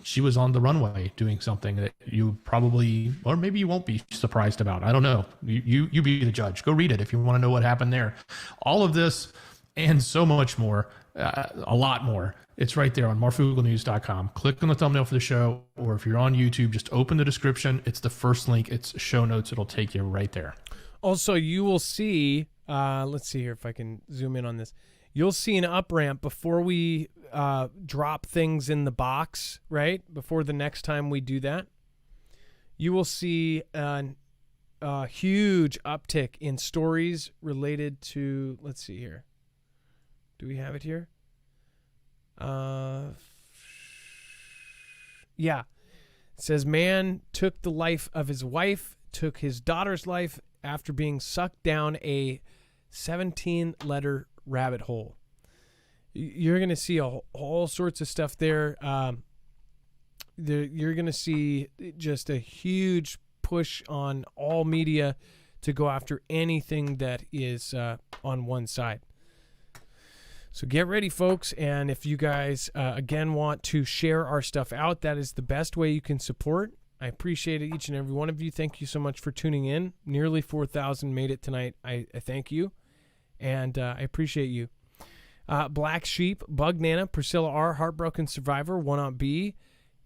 B: she was on the runway doing something that you probably, or maybe you won't be surprised about. I don't know. You be the judge. Go read it if you want to know what happened there. All of this and so much more, a lot more. It's right there on marfooglenews.com. Click on the thumbnail for the show, or if you're on YouTube, just open the description. It's the first link. It's show notes. It'll take you right there.
A: Also, you will see, let's see here if I can zoom in on this. You'll see an up ramp before we drop things in the box, right? Before the next time we do that. You will see a huge uptick in stories related to, let's see here. Do we have it here? Yeah. It says, man took the life of his wife, took his daughter's life after being sucked down a 17-letter rabbit hole. You're going to see all sorts of stuff there. You're going to see just a huge push on all media to go after anything that is on one side. So get ready, folks. And if you guys, again, want to share our stuff out, that is the best way you can support. I appreciate it, each and every one of you. Thank you so much for tuning in. Nearly 4,000 made it tonight. I thank you. And I appreciate you. Black Sheep, Bug Nana, Priscilla R., Heartbroken Survivor, One Aunt B,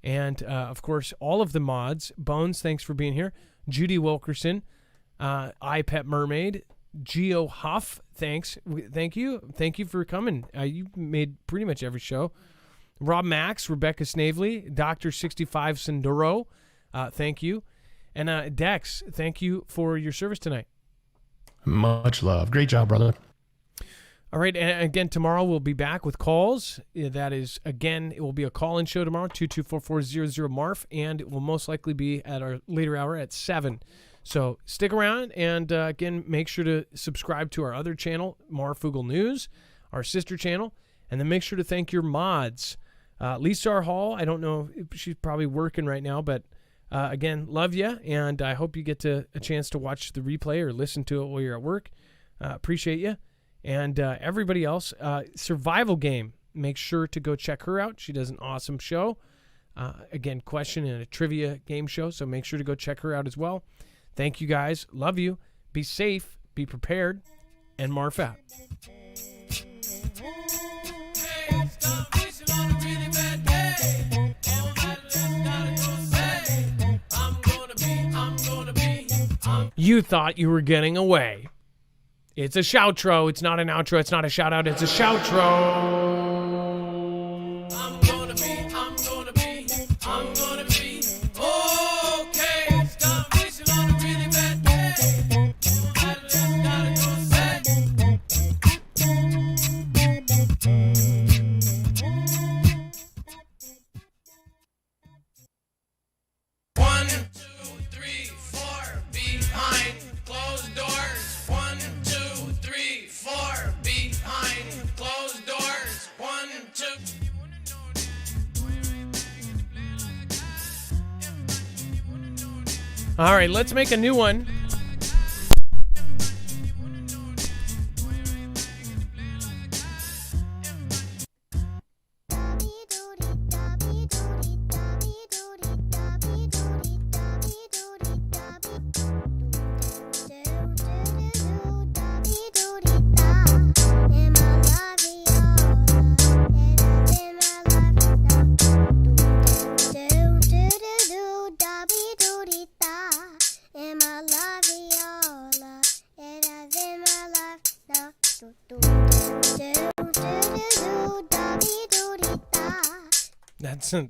A: and, of course, all of the mods. Bones, thanks for being here. Judy Wilkerson, iPet Mermaid, Geo Huff, thanks. Thank you. Thank you for coming. You made pretty much every show. Rob Max, Rebecca Snavely, Dr. 65 Sinduro, thank you. And Dex, thank you for your service tonight.
B: Much love. Great job, brother.
A: All right, and again, tomorrow we'll be back with calls. That is, again, it will be a call-in show tomorrow, 224-400-MARF, and it will most likely be at our later hour at 7. So stick around, and again, make sure to subscribe to our other channel, Marfoogle News, our sister channel, and then make sure to thank your mods. Lisa R. Hall, I don't know, she's probably working right now, but again, love you, and I hope you get a chance to watch the replay or listen to it while you're at work. Appreciate you. And everybody else, Survival Game, make sure to go check her out. She does an awesome show. Again, question and a trivia game show, so make sure to go check her out as well. Thank you guys. Love you. Be safe. Be prepared. And Marf out. You thought you were getting away. It's a shoutro. It's not an outro. It's not a shout out. It's a shoutro. I'm gonna be okay. Stop wishing on a really bad day. Gotta go say. 1, 2, 3, 4, behind closed doors. 1, 2, 3, 4, behind closed doors. 1, 2. All right, let's make a new one.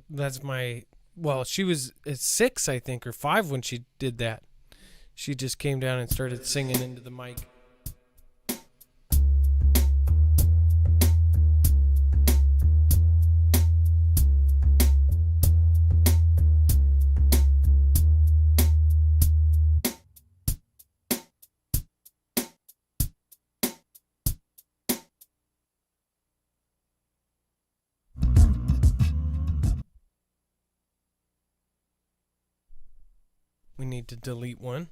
A: That's my, well, she was at 6, I think, or 5 when she did that. She just came down and started singing into the mic. We need to delete one.